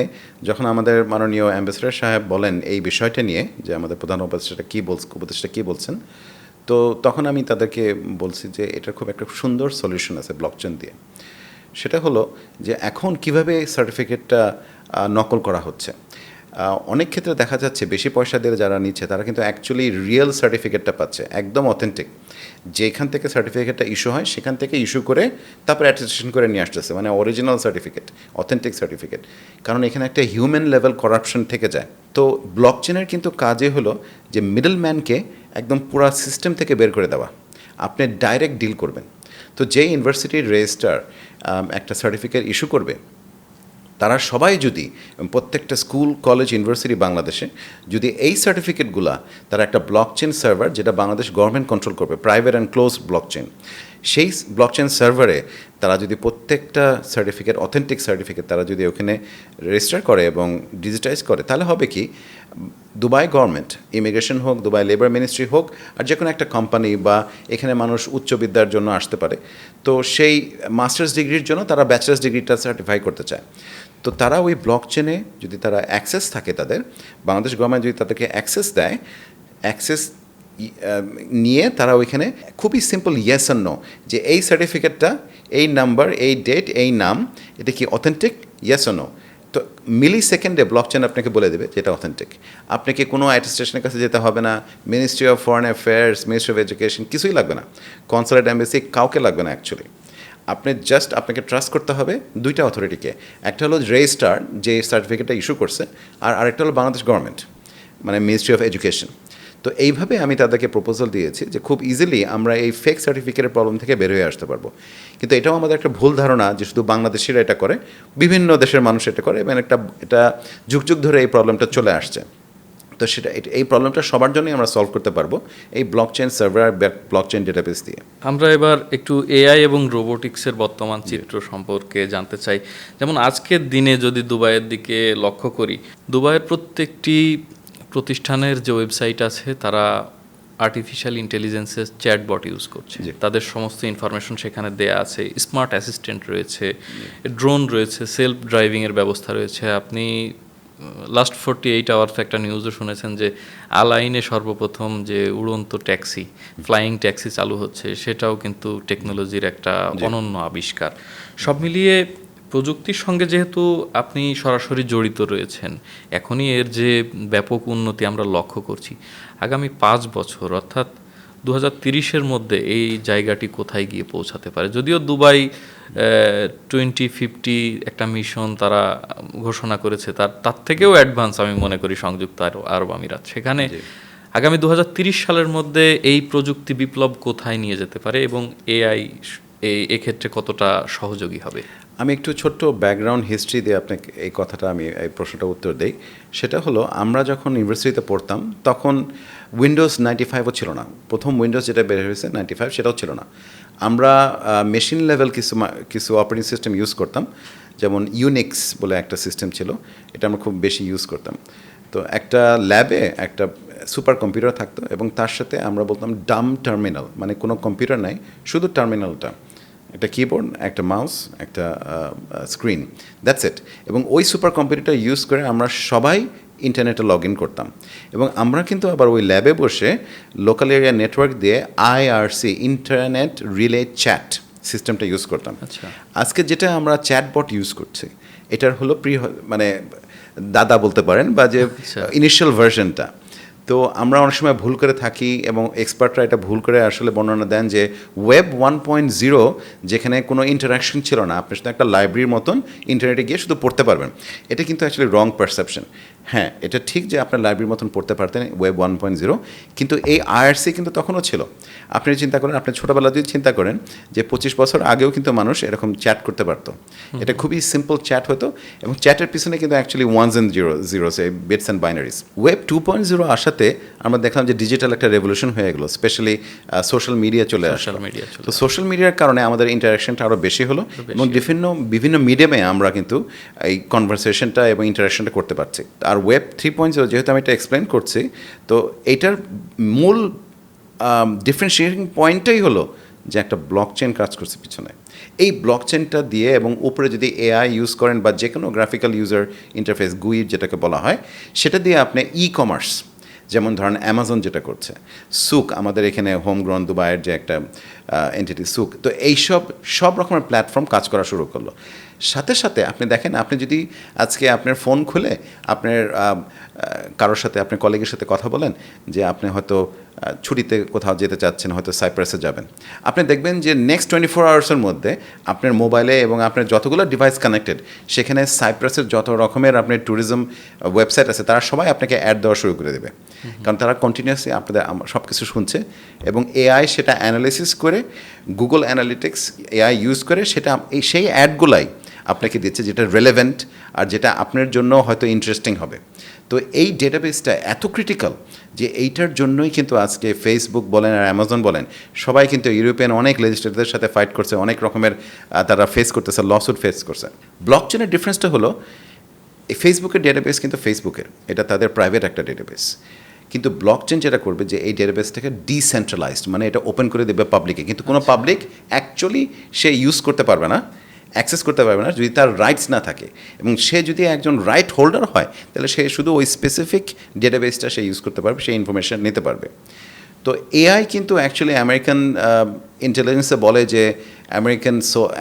যখন আমাদের মাননীয় অ্যাম্বাসেডর সাহেব বলেন এই বিষয়টা নিয়ে, যে আমাদের প্রধান উপদেষ্টা কী বলছেন, তো তখন আমি তাদেরকে বলছি যে এটার খুব একটা সুন্দর সলিউশন আছে ব্লকচেন দিয়ে। সেটা হলো যে এখন কিভাবে সার্টিফিকেটটা নকল করা হচ্ছে। অনেক ক্ষেত্রে দেখা যাচ্ছে বেশি পয়সা দিয়ে যারা নিচ্ছে তারা কিন্তু অ্যাকচুয়ালি রিয়েল সার্টিফিকেটটা পাচ্ছে, একদম অথেন্টিক। যেখান থেকে সার্টিফিকেটটা ইস্যু হয় সেখান থেকে ইস্যু করে তারপর অ্যাটেস্টেশন করে নিয়ে আসতেছে, মানে অরিজিনাল সার্টিফিকেট, অথেন্টিক সার্টিফিকেট। কারণ এখানে একটা হিউম্যান লেভেল করাপশন থেকে যায়। তো ব্লকচেনের কিন্তু কাজে হলো যে মিডল ম্যানকে একদম পুরা সিস্টেম থেকে বের করে দেওয়া, আপনি ডাইরেক্ট ডিল করবেন। তো যে ইউনিভার্সিটির রেজিস্ট্রার একটা সার্টিফিকেট ইস্যু করবে, তারা সবাই যদি প্রত্যেকটা স্কুল, কলেজ, ইউনিভার্সিটি বাংলাদেশে যদি এই সার্টিফিকেটগুলা তারা একটা ব্লকচেন সার্ভার, যেটা বাংলাদেশ গভর্নমেন্ট কন্ট্রোল করবে, প্রাইভেট অ্যান্ড ক্লোজ ব্লকচেন, সেই ব্লকচেন সার্ভারে তারা যদি প্রত্যেকটা সার্টিফিকেট, অথেন্টিক সার্টিফিকেট তারা যদি ওখানে রেজিস্টার করে এবং ডিজিটাইজ করে, তাহলে হবে কি, দুবাই গভর্নমেন্ট, ইমিগ্রেশন হোক, দুবাই লেবার মিনিস্ট্রি হোক, আর যে কোনো একটা কোম্পানি বা এখানে মানুষ উচ্চ বিদ্যার জন্য আসতে পারে, তো সেই মাস্টার্স ডিগ্রির জন্য তারা ব্যাচেলার্স ডিগ্রিটা সার্টিফাই করতে চায়। তো তারা ওই ব্লকচেনে যদি তারা অ্যাক্সেস থাকে, তাদের বাংলাদেশ গভর্নমেন্ট যদি তাদেরকে অ্যাক্সেস দেয়, অ্যাক্সেস নিয়ে তারা ওইখানে খুবই সিম্পল ইয়েস আর নো, যে এই সার্টিফিকেটটা, এই নাম্বার, এই ডেট, এই নাম, এটা কি অথেন্টিক, ইয়েস আর নো। তো মিলি সেকেন্ডে ব্লকচেন আপনাকে বলে দেবে যেটা অথেন্টিক। আপনাকে কোনো অ্যাটেস্টেশনের কাছে যেতে হবে না, ministry of foreign affairs, ministry of education, কিছুই লাগবে না, কনসুলেট, এমবেসি, কাউকে লাগবে না অ্যাকচুয়ালি। আপনি জাস্ট আপনাকে ট্রাস্ট করতে হবে দুইটা অথরিটিকে, একটা হলো রেজিস্ট্রার যে সার্টিফিকেটটা ইস্যু করছে, আর আরেকটা হলো বাংলাদেশ গভর্নমেন্ট, মানে মিনিস্ট্রি অফ এডুকেশন। তো এইভাবে আমি তাদেরকে প্রপোজাল দিয়েছি যে খুব ইজিলি আমরা এই ফেক সার্টিফিকেটের প্রবলেম থেকে বের হয়ে আসতে পারবো। কিন্তু এটাও আমাদের একটা ভুল ধারণা যে শুধু বাংলাদেশিরা এটা করে, বিভিন্ন দেশের মানুষ এটা করে, এবং এটা যুগ যুগ ধরে এই প্রবলেমটা চলে আসছে। তো এই প্রবলেমটা সবার জন্যই আমরা সলভ করতে পারবো এই ব্লকচেন সার্ভার, ব্লকচেন ডেটাবেস দিয়ে। আমরা এবার একটু এআই এবং রোবোটিক্সের বর্তমান চিত্র সম্পর্কে জানতে চাই। যেমন আজকের দিনে যদি দুবাইয়ের দিকে লক্ষ্য করি, দুবাইয়ের প্রত্যেকটি প্রতিষ্ঠানের যে ওয়েবসাইট আছে তারা আর্টিফিশিয়াল ইন্টেলিজেন্সের চ্যাটবট ইউজ করছে, তাদের সমস্ত ইনফরমেশন সেখানে দেয়া আছে, স্মার্ট অ্যাসিস্ট্যান্ট রয়েছে, ড্রোন রয়েছে, সেলফ ড্রাইভিংয়ের ব্যবস্থা রয়েছে। আপনি লাস্ট 48 আওয়ার্স একটা নিউজও শুনেছেন যে আলাইনে সর্বপ্রথম যে উড়ন্ত ট্যাক্সি, ফ্লাইং ট্যাক্সি চালু হচ্ছে, সেটাও কিন্তু টেকনোলজির একটা অনন্য আবিষ্কার। সব মিলিয়ে প্রযুক্তির সঙ্গে যেহেতু আপনি সরাসরি জড়িত রয়েছেন, এখনই এর যে ব্যাপক উন্নতি আমরা লক্ষ্য করছি, আগামী 5 বছর অর্থাৎ 2030-এর মধ্যে এই জায়গাটি কোথায় গিয়ে পৌঁছাতে পারে? যদিও দুবাই 2050 একটা মিশন তারা ঘোষণা করেছে, তার থেকেও অ্যাডভান্স আমি মনে করি সংযুক্ত আরব আমিরাত। সেখানে আগামী 2030 সালের মধ্যে এই প্রযুক্তি বিপ্লব কোথায় নিয়ে যেতে পারে এবং এআই এক্ষেত্রে কতটা সহযোগী হবে? আমি একটু ছোট্ট ব্যাকগ্রাউন্ড হিস্ট্রি দিয়ে আপনাকে এই কথাটা, আমি এই প্রশ্নটা উত্তর দিই। সেটা হলো, আমরা যখন ইউনিভার্সিটিতে পড়তাম তখন উইন্ডোজ 95ও ছিল না। প্রথম উইন্ডোজ যেটা বের হয়েছে 95, সেটাও ছিল না। আমরা মেশিন লেভেল কিছু অপারেটিং সিস্টেম ইউজ করতাম, যেমন ইউনিক্স বলে একটা সিস্টেম ছিল, এটা আমরা খুব বেশি ইউজ করতাম। তো একটা ল্যাবে একটা সুপার কম্পিউটার থাকতো এবং তার সাথে আমরা বলতাম ডাম টার্মিনাল, মানে কোনো কম্পিউটার নাই, শুধু টার্মিনালটা, একটা কিবোর্ড, একটা মাউস, একটা স্ক্রিন, দ্যাটস ইট। এবং ওই সুপার কম্পিউটারটা ইউজ করে আমরা সবাই ইন্টারনেটে লগ ইন করতাম। এবং আমরা কিন্তু আবার ওই ল্যাবে বসে লোকাল এরিয়া নেটওয়ার্ক দিয়ে IRC, ইন্টারনেট রিলে চ্যাট সিস্টেমটা ইউজ করতাম। আজকে যেটা আমরা চ্যাটবট ইউজ করছি, এটার হলো মানে দাদা বলতে পারেন, বা যে ইনিশিয়াল ভার্সনটা। তো আমরা অনেক সময় ভুল করে থাকি এবং এক্সপার্টরা এটা ভুল করে আসলে বর্ণনা দেন যে ওয়েব 1.0, যেখানে কোনো ইন্টারাকশন ছিল না, আপনি শুধু একটা লাইব্রেরির মতন ইন্টারনেটে গিয়ে শুধু পড়তে পারবেন, এটা কিন্তু অ্যাকচুয়ালি রং পারসেপশন। হ্যাঁ, এটা ঠিক যে আপনার লাইব্রেরির মতন পড়তে পারতেন ওয়েব 1.0, কিন্তু এই IRC কিন্তু তখনও ছিল। আপনি চিন্তা করেন, আপনি ছোটোবেলা যদি চিন্তা করেন যে 25 বছর আগেও কিন্তু মানুষ এরকম চ্যাট করতে পারতো, এটা খুবই সিম্পল চ্যাট হতো, এবং চ্যাটের পিছনে কিন্তু অ্যাকচুয়ালি ওয়ানস অ্যান্ড জিরোস, এই বিটস অ্যান্ড বাইনারিজ। ওয়েব 2.0 আসাতে আমরা দেখলাম যে ডিজিটাল একটা রেভলিউশন হয়ে গেলো, স্পেশালি সোশ্যাল মিডিয়া চলে আসলো। তো সোশ্যাল মিডিয়ার কারণে আমাদের ইন্টারাকশনটা আরও বেশি হলো, এবং বিভিন্ন মিডিয়ামে আমরা কিন্তু এই কনভারসেশনটা এবং ইন্টারাকশনটা করতে পারছি। আর ওয়েব 3.0 যেহেতু আমি এটা এক্সপ্লেন করছি, তো এইটার মূল ডিফারেন্সিয়েটিং পয়েন্টটাই হলো যে একটা ব্লকচেন কাজ করছে পিছনে। এই ব্লকচেনটা দিয়ে এবং উপরে যদি AI ইউজ করেন বা যে কোনো গ্রাফিক্যাল ইউজার ইন্টারফেস, GUI যেটাকে বলা হয়, সেটা দিয়ে আপনি ই কমার্স, যেমন ধরেন অ্যামাজন যেটা করছে, সুক আমাদের এখানে হোম গ্রোন দুবাইয়ের যে একটা এন্টিটি সুক, তো এইসব সব রকমের প্ল্যাটফর্ম কাজ করা শুরু করলো। সাথে সাথে আপনি দেখেন, আপনি যদি আজকে আপনার ফোন খুলে আপনার কারোর সাথে, আপনার কলিগের সাথে কথা বলেন যে আপনি হয়তো ছুটিতে কোথাও যেতে চাচ্ছেন, হয়তো সাইপ্রাসে যাবেন, আপনি দেখবেন যে নেক্সট 24 আওয়ার্সের মধ্যে আপনার মোবাইলে এবং আপনার যতগুলো ডিভাইস কানেক্টেড, সেখানে সাইপ্রাসের যত রকমের আপনার ট্যুরিজম ওয়েবসাইট আছে, তারা সবাই আপনাকে অ্যাড দেওয়া শুরু করে দেবে, কারণ তারা কন্টিনিউয়াসলি আপনাদের সব কিছু শুনছে, এবং এআই সেটা অ্যানালিসিস করে, গুগল অ্যানালিটিক্স এআই ইউজ করে সেটা সেই অ্যাডগুলাই আপনাকে দিচ্ছে, যেটা রেলেভেন্ট আর যেটা আপনার জন্য হয়তো ইন্টারেস্টিং হবে। তো এই ডেটাবেসটা এত ক্রিটিক্যাল যে এইটার জন্যই কিন্তু আজকে ফেসবুক বলেন আর অ্যামাজন বলেন, সবাই কিন্তু ইউরোপিয়ান অনেক লেজিসলেটরদের সাথে ফাইট করছে, অনেক রকমের তারা ফেস করতেছে, লসুট ফেস করছে। ব্লকচেনের ডিফারেন্সটা হলো, এই ফেসবুকের ডেটাবেস কিন্তু ফেসবুকের, এটা তাদের প্রাইভেট একটা ডেটাবেস, কিন্তু ব্লকচেন যেটা করবে যে এই ডেটাবেসটাকে ডিসেন্ট্রালাইজড, মানে এটা ওপেন করে দেবে পাবলিকে, কিন্তু কোনো পাবলিক অ্যাকচুয়ালি সে ইউজ করতে পারবে না, অ্যাক্সেস করতে পারবে না যদি তার রাইটস না থাকে, এবং সে যদি একজন রাইট হোল্ডার হয় তাহলে সে শুধু ওই স্পেসিফিক ডেটাবেসটা সে ইউজ করতে পারবে, সেই ইনফরমেশন নিতে পারবে। তো এআই কিন্তু অ্যাকচুয়ালি আমেরিকান ইন্টেলিজেন্সে বলে যে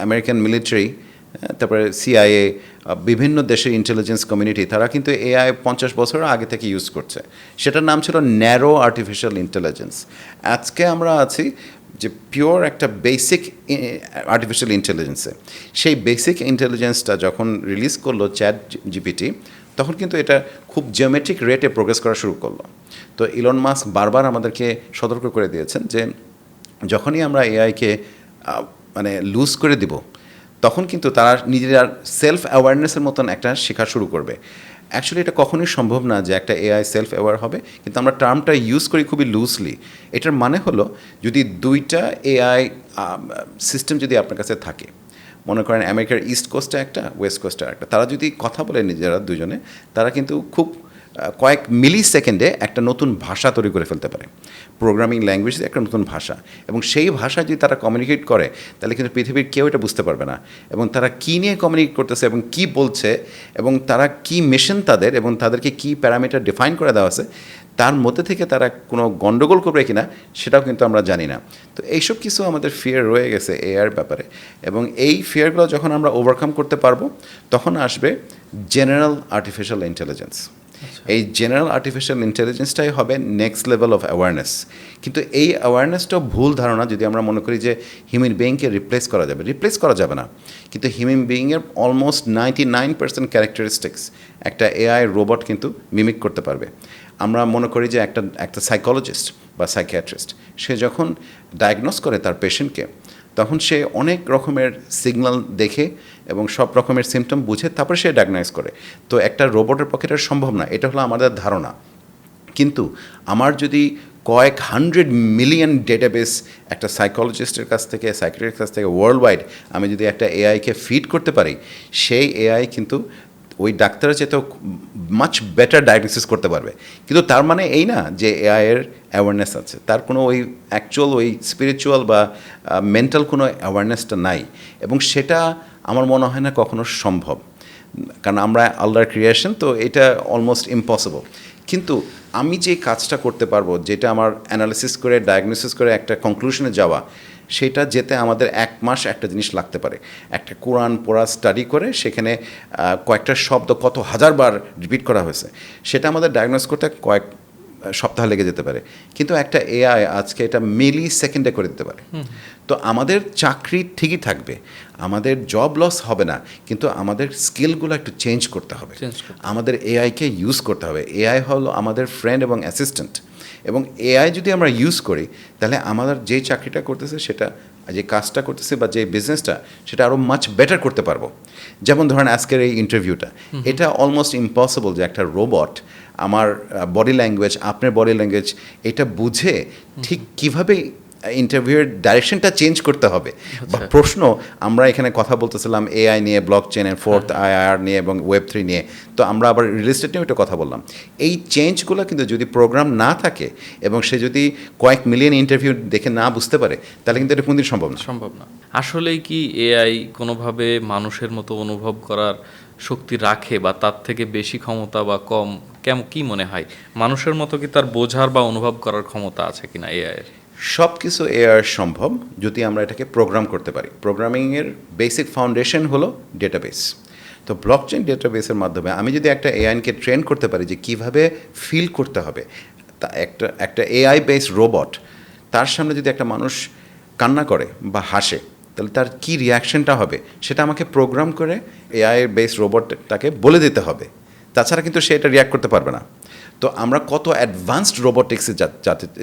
আমেরিকান মিলিটারি, তারপরে সিআইএ, বিভিন্ন দেশের ইন্টেলিজেন্স কমিউনিটি, তারা কিন্তু এআই 50 বছর আগে থেকে ইউজ করছে। সেটার নাম ছিল ন্যারো আর্টিফিশিয়াল ইন্টেলিজেন্স। আজকে আমরা আছি যে পিওর একটা বেসিক আর্টিফিশিয়াল ইন্টেলিজেন্সে। সেই বেসিক ইন্টেলিজেন্সটা যখন রিলিজ করলো চ্যাট জিপিটি, তখন কিন্তু এটা খুব জিওমেট্রিক রেটে প্রোগ্রেস করা শুরু করলো। তো ইলন মাস্ক বারবার আমাদেরকে সতর্ক করে দিয়েছেন যে যখনই আমরা এআইকে মানে লুজ করে দিব, তখন কিন্তু তারা নিজেরা সেলফ অ্যাওয়ারনেসের মতন একটা শেখা শুরু করবে। অ্যাকচুয়ালি এটা কখনোই সম্ভব না যে একটা এআই সেলফ অ্যাওয়ার হবে, কিন্তু আমরা টার্মটা ইউজ করি খুবই লুজলি। এটার মানে হলো, যদি দুইটা এআই সিস্টেম যদি আপনার কাছে থাকে, মনে করেন আমেরিকার ইস্ট কোস্টে একটা, ওয়েস্ট কোস্টে একটা, তারা যদি কথা বলে নিজেরা দুজনে, তারা কিন্তু খুব কয়েক মিলি সেকেন্ডে একটা নতুন ভাষা তৈরি করে ফেলতে পারে, প্রোগ্রামিং ল্যাঙ্গুয়েজ একটা নতুন ভাষা, এবং সেই ভাষা যদি তারা কমিউনিকেট করে, তাহলে কিন্তু পৃথিবীর কেউ এটা বুঝতে পারবে না, এবং তারা কী নিয়ে কমিউনিকেট করতেছে এবং কী বলছে, এবং তারা কী মিশন তাদের, এবং তাদেরকে কী প্যারামিটার ডিফাইন করে দেওয়া আছে, তার মধ্যে থেকে তারা কোনো গণ্ডগোল করবে কি না সেটাও কিন্তু আমরা জানি না। তো এইসব কিছু আমাদের ফিয়ার রয়ে গেছে এআইয়ের ব্যাপারে, এবং এই ফিয়ারগুলো যখন আমরা ওভারকাম করতে পারবো, তখন আসবে জেনারেল আর্টিফিশিয়াল ইন্টেলিজেন্স। এই জেনারেল আর্টিফিশিয়াল ইন্টেলিজেন্সটাই হবে নেক্সট লেভেল অফ অ্যাওয়ারনেস। কিন্তু এই অ্যাওয়ারনেসটাও ভুল ধারণা, যদি আমরা মনে করি যে হিউম্যান বিইংকে রিপ্লেস করা যাবে না, কিন্তু হিউম্যান বিইংয়ের অলমোস্ট 99% ক্যারেক্টারিস্টিক্স একটা এআই রোবট কিন্তু মিমিক করতে পারবে। আমরা মনে করি যে একটা সাইকোলজিস্ট বা সাইকিয়াট্রিস্ট, সে যখন ডায়াগনোস করে তার পেশেন্টকে, তখন সে অনেক রকমের সিগন্যাল দেখে এবং সব রকমের সিমটম বুঝে তারপরে সে ডায়াগনাইজ করে। তো একটা রোবটের পক্ষে এটা সম্ভব না, এটা হলো আমাদের ধারণা। কিন্তু আমার যদি কয়েক 100 মিলিয়ন ডেটাবেস একটা সাইকোলজিস্টের কাছ থেকে, সাইকিয়াট্রিস্টের কাছ থেকে ওয়ার্ল্ড ওয়াইড আমি যদি একটা এআইকে ফিড করতে পারি, সেই এআই কিন্তু ওই ডাক্তারের চেয়েও মাচ বেটার ডায়াগনোসিস করতে পারবে। কিন্তু তার মানে এই না যে এআইয়ের অ্যাওয়ারনেস আছে, তার কোনো ওই অ্যাকচুয়াল ওই স্পিরিচুয়াল বা মেন্টাল কোনো অ্যাওয়ারনেসটা নাই, এবং সেটা আমার মনে হয় না কখনো সম্ভব, কারণ আমরা আল্লাহর ক্রিয়েশন, তো এটা অলমোস্ট ইম্পসিবল। কিন্তু আমি যে কাজটা করতে পারবো, যেটা আমার অ্যানালিসিস করে ডায়াগনোসিস করে একটা কনক্লুশনে যাওয়া, সেটা যেতে আমাদের 1 মাস একটা জিনিস লাগতে পারে। একটা কোরআন পড়া স্টাডি করে সেখানে কয়েকটা শব্দ কত হাজারবার রিপিট করা হয়েছে, সেটা আমাদের ডায়াগনোস করতে কয়েক সপ্তাহ লেগে যেতে পারে। কিন্তু একটা এআই আজকে এটা মিলি সেকেন্ডে করে দিতে পারে। তো আমাদের চাকরি ঠিকই থাকবে, আমাদের জব লস হবে না, কিন্তু আমাদের স্কিলগুলো একটু চেঞ্জ করতে হবে। আমাদের এআইকে ইউজ করতে হবে। এআই হলো আমাদের ফ্রেন্ড এবং অ্যাসিস্ট্যান্ট, এবং এআই যদি আমরা ইউজ করি, তাহলে আমাদের যে চাকরিটা করতেছে, সেটা যে কাজটা করতেছে বা যে বিজনেসটা, সেটা আরও মাচ বেটার করতে পারবো। যেমন ধরেন আজকের এই ইন্টারভিউটা, এটা অলমোস্ট ইম্পসিবল যে একটা রোবট আমার বডি ল্যাঙ্গুয়েজ, আপনার বডি ল্যাঙ্গুয়েজ এটা বুঝে ঠিক কীভাবে ইন্টারভিউয়ের ডাইরেকশনটা চেঞ্জ করতে হবে। বা প্রশ্ন, আমরা এখানে কথা বলতেছিলাম এআই নিয়ে, ব্লক চেনের 4th IIR নিয়ে এবং Web3 নিয়ে, তো আমরা আবার রিয়েল এস্টেট নিয়েও একটা কথা বললাম। এই চেঞ্জগুলো কিন্তু যদি প্রোগ্রাম না থাকে এবং সে যদি কয়েক মিলিয়ন ইন্টারভিউ দেখে না বুঝতে পারে, তাহলে কিন্তু এটা কোনোদিন সম্ভব না। আসলেই কি এআই কোনোভাবে মানুষের মতো অনুভব করার শক্তি রাখে বা তার থেকে বেশি ক্ষমতা বা কম, কি মনে হয় মানুষের মতো কি তার বোঝার বা অনুভব করার ক্ষমতা আছে কিনা এআই এর? সব কিছু এআই সম্ভব যদি আমরা এটাকে প্রোগ্রাম করতে পারি। প্রোগ্রামিংয়ের বেসিক ফাউন্ডেশন হলো ডেটাবেস। তো ব্লকচেন ডেটাবেসের মাধ্যমে আমি যদি একটা এআইকে ট্রেন করতে পারি যে কিভাবে ফিল করতে হবে, তা একটা এআই বেস রোবট, তার সামনে যদি একটা মানুষ কান্না করে বা হাসে, তাহলে তার কী রিয়াকশনটা হবে সেটা আমাকে প্রোগ্রাম করে এআই বেস রোবটটাকে বলে দিতে হবে। তাছাড়া কিন্তু সে এটা রিয়াক্ট করতে পারবে না। তো আমরা কত অ্যাডভান্সড রোবোটিক্সে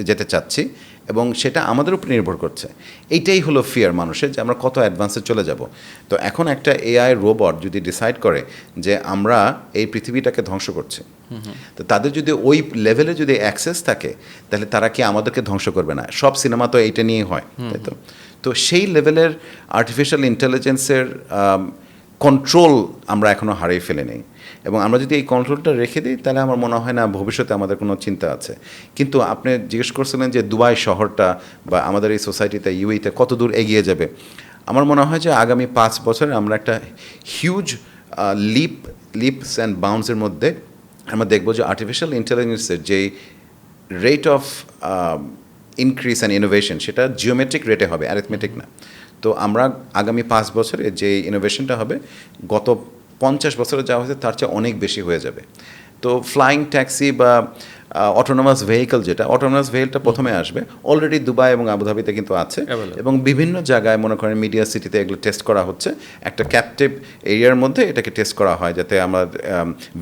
যেতে চাচ্ছি এবং সেটা আমাদের উপর নির্ভর করছে। এইটাই হলো ফিয়ার মানুষের, যে আমরা কত অ্যাডভান্সে চলে যাব। তো এখন একটা এআই রোবট যদি ডিসাইড করে যে আমরা এই পৃথিবীটাকে ধ্বংস করছি, তো তাদের যদি ওই লেভেলে যদি অ্যাক্সেস থাকে, তাহলে তারা কি আমাদেরকে ধ্বংস করবে না? সব সিনেমা তো এইটা নিয়েই হয়, তাই তো? তো সেই লেভেলের আর্টিফিশিয়াল ইন্টেলিজেন্সের কন্ট্রোল আমরা এখনও হারিয়ে ফেলে নেই। এবং আমরা যদি এই কন্ট্রোলটা রেখে দিই, তাহলে আমার মনে হয় না ভবিষ্যতে আমাদের কোনো চিন্তা আছে। কিন্তু আপনি জিজ্ঞেস করছিলেন যে দুবাই শহরটা বা আমাদের এই সোসাইটিতে ইউএইতে কত দূর এগিয়ে যাবে। আমার মনে হয় যে আগামী 5 বছরে আমরা একটা হিউজ লিপস অ্যান্ড বাউন্সের মধ্যে আমরা দেখব যে আর্টিফিশিয়াল ইন্টেলিজেন্সের যেই rate of increase and innovation, সেটা জিওমেট্রিক রেটে হবে, অ্যারিথমেটিক না। তো আমরা আগামী 5 বছরে যে ইনোভেশনটা হবে, গত 50 বছরে যা হয়েছে তার চেয়ে অনেক বেশি হয়ে যাবে। তো ফ্লাইং ট্যাক্সি বা অটোনোমাস ভেহিকল, যেটা অটোনোমাস ভেহিকলটা প্রথমে আসবে, অলরেডি দুবাই এবং আবুধাবিতে কিন্তু আছে এবং বিভিন্ন জায়গায় মনে করেন মিডিয়া সিটিতে এগুলো টেস্ট করা হচ্ছে। একটা ক্যাপটিভ এরিয়ার মধ্যে এটাকে টেস্ট করা হয় যাতে আমার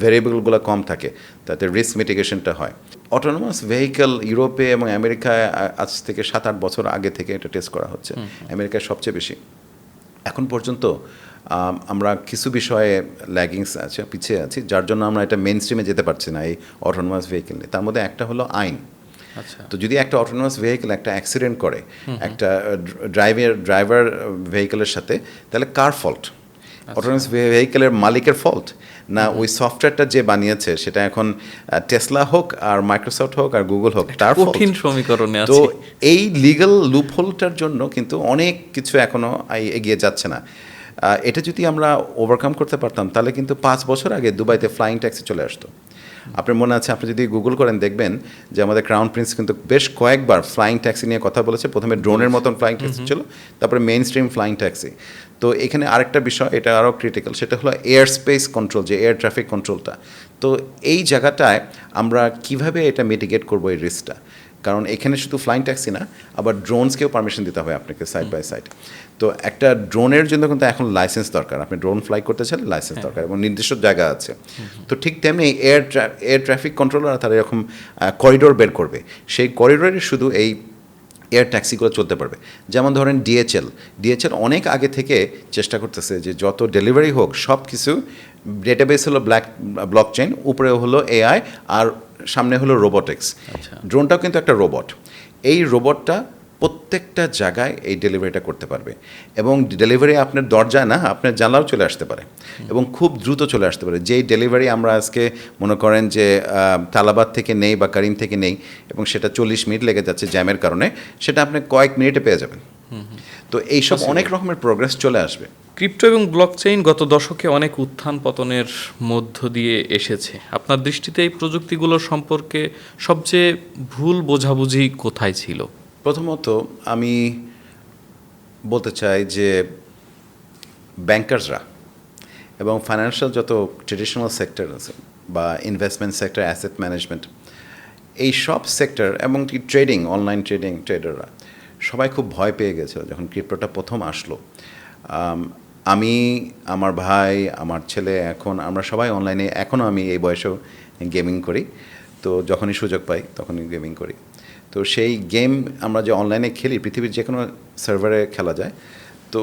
ভেরিয়েবলগুলো কম থাকে, তাতে রিস্ক মিটিগেশনটা হয়। অটোনোমাস ভেহিকল ইউরোপে এবং আমেরিকায় আজ থেকে 7-8 বছর আগে থেকে এটা টেস্ট করা হচ্ছে, আমেরিকায় সবচেয়ে বেশি। এখন পর্যন্ত আমরা কিছু বিষয়ে ল্যাগিংস আছে, পিছিয়ে আছি, যার জন্য আমরা এটা মেন স্ট্রিমে যেতে পারছি না এই অটোনোমাস ভেহিকেল নিয়ে। তার মধ্যে একটা হলো আইন। তো যদি একটা অটোনোমাস ভেহিকেল একটা অ্যাক্সিডেন্ট করে একটা ড্রাইভার ভেহিকেলের সাথে, তাহলে কার ফল্ট? অটোনোমাস ভেহিকেলের মালিকের ফল্ট না ওই সফটওয়্যারটা যে বানিয়েছে, সেটা এখন টেসলা হোক আর মাইক্রোসফট হোক আর গুগল হোক, তার কঠিন সমীকরণে আছে। তো এই লিগ্যাল লুপহোলটার জন্য কিন্তু অনেক কিছু এখনো এগিয়ে যাচ্ছে না। এটা যদি আমরা ওভারকাম করতে পারতাম, তাহলে কিন্তু 5 বছর আগে দুবাইতে ফ্লাইং ট্যাক্সি চলে আসতো। আপনার মনে আছে, আপনি যদি গুগল করেন দেখবেন যে আমাদের ক্রাউন প্রিন্স কিন্তু বেশ কয়েকবার ফ্লাইং ট্যাক্সি নিয়ে কথা বলেছে। প্রথমে ড্রোনের মতন ফ্লাইং ট্যাক্সি ছিল, তারপরে মেইন স্ট্রিম ফ্লাইং ট্যাক্সি। তো এখানে আরেকটা বিষয়, এটা আরও ক্রিটিক্যাল, সেটা হলো এয়ার স্পেস কন্ট্রোল, যে এয়ার ট্রাফিক কন্ট্রোলটা। তো এই জায়গাটায় আমরা কিভাবে এটা মিটিগেট করবো এই রিস্কটা? কারণ এখানে শুধু ফ্লাইং ট্যাক্সি না, আবার ড্রোনসকেও পারমিশন দিতে হবে আপনাকে সাইড বাই সাইড। তো একটা ড্রোনের জন্য কিন্তু এখন লাইসেন্স দরকার। আপনি ড্রোন ফ্লাই করতে চাইলে লাইসেন্স দরকার এবং নির্দিষ্ট জায়গা আছে। তো ঠিক তেমনি এয়ার ট্রাফিক কন্ট্রোলার তারা এরকম করিডোর বের করবে, সেই করিডোরে শুধু এই এয়ার ট্যাক্সিগুলো চলতে পারবে। যেমন ধরেন ডিএচএল অনেক আগে থেকে চেষ্টা করতেছে যে যত ডেলিভারি হোক সব কিছু, ডেটাবেস হলো ব্লকচেন, উপরে হলো এআই, আর সামনে হলো রোবোটিক্স। ড্রোনটাও কিন্তু একটা রোবট। এই রোবটটা প্রত্যেকটা জায়গায় এই ডেলিভারিটা করতে পারবে এবং ডেলিভারি আপনার দরজায় না, আপনার জানলাও চলে আসতে পারে এবং খুব দ্রুত চলে আসতে পারে। যেই ডেলিভারি আমরা আজকে মনে করেন যে তালাবাদ থেকে নেই বা কারিম থেকে নেই এবং সেটা 40 মিনিট লেগে যাচ্ছে জ্যামের কারণে, সেটা আপনি কয়েক মিনিটে পেয়ে যাবেন। তো এইসব অনেক রকমের প্রোগ্রেস চলে আসবে। ক্রিপ্টো এবং ব্লকচেইন গত দশকে অনেক উত্থান পতনের মধ্য দিয়ে এসেছে। আপনার দৃষ্টিতে এই প্রযুক্তিগুলোর সম্পর্কে সবচেয়ে ভুল বোঝাবুঝি কোথায় ছিল? প্রথমত আমি বলতে চাই যে ব্যাংকার্সরা এবং ফাইন্যান্সিয়াল যত ট্রেডিশনাল সেক্টর আছে বা ইনভেস্টমেন্ট সেক্টর, অ্যাসেট ম্যানেজমেন্ট, এই সব সেক্টর এবং ট্রেডিং, অনলাইন ট্রেডাররা সবাই খুব ভয় পেয়ে গেছিল যখন ক্রিপ্টোটা প্রথম আসলো। আমি, আমার ভাই, আমার ছেলে, এখন আমরা সবাই অনলাইনে, এখনও আমি এই বয়সেও গেমিং করি। তো যখনই সুযোগ পাই তখনই গেমিং করি। তো সেই গেম আমরা যে অনলাইনে খেলি, পৃথিবীর যে কোনো সার্ভারে খেলা যায়। তো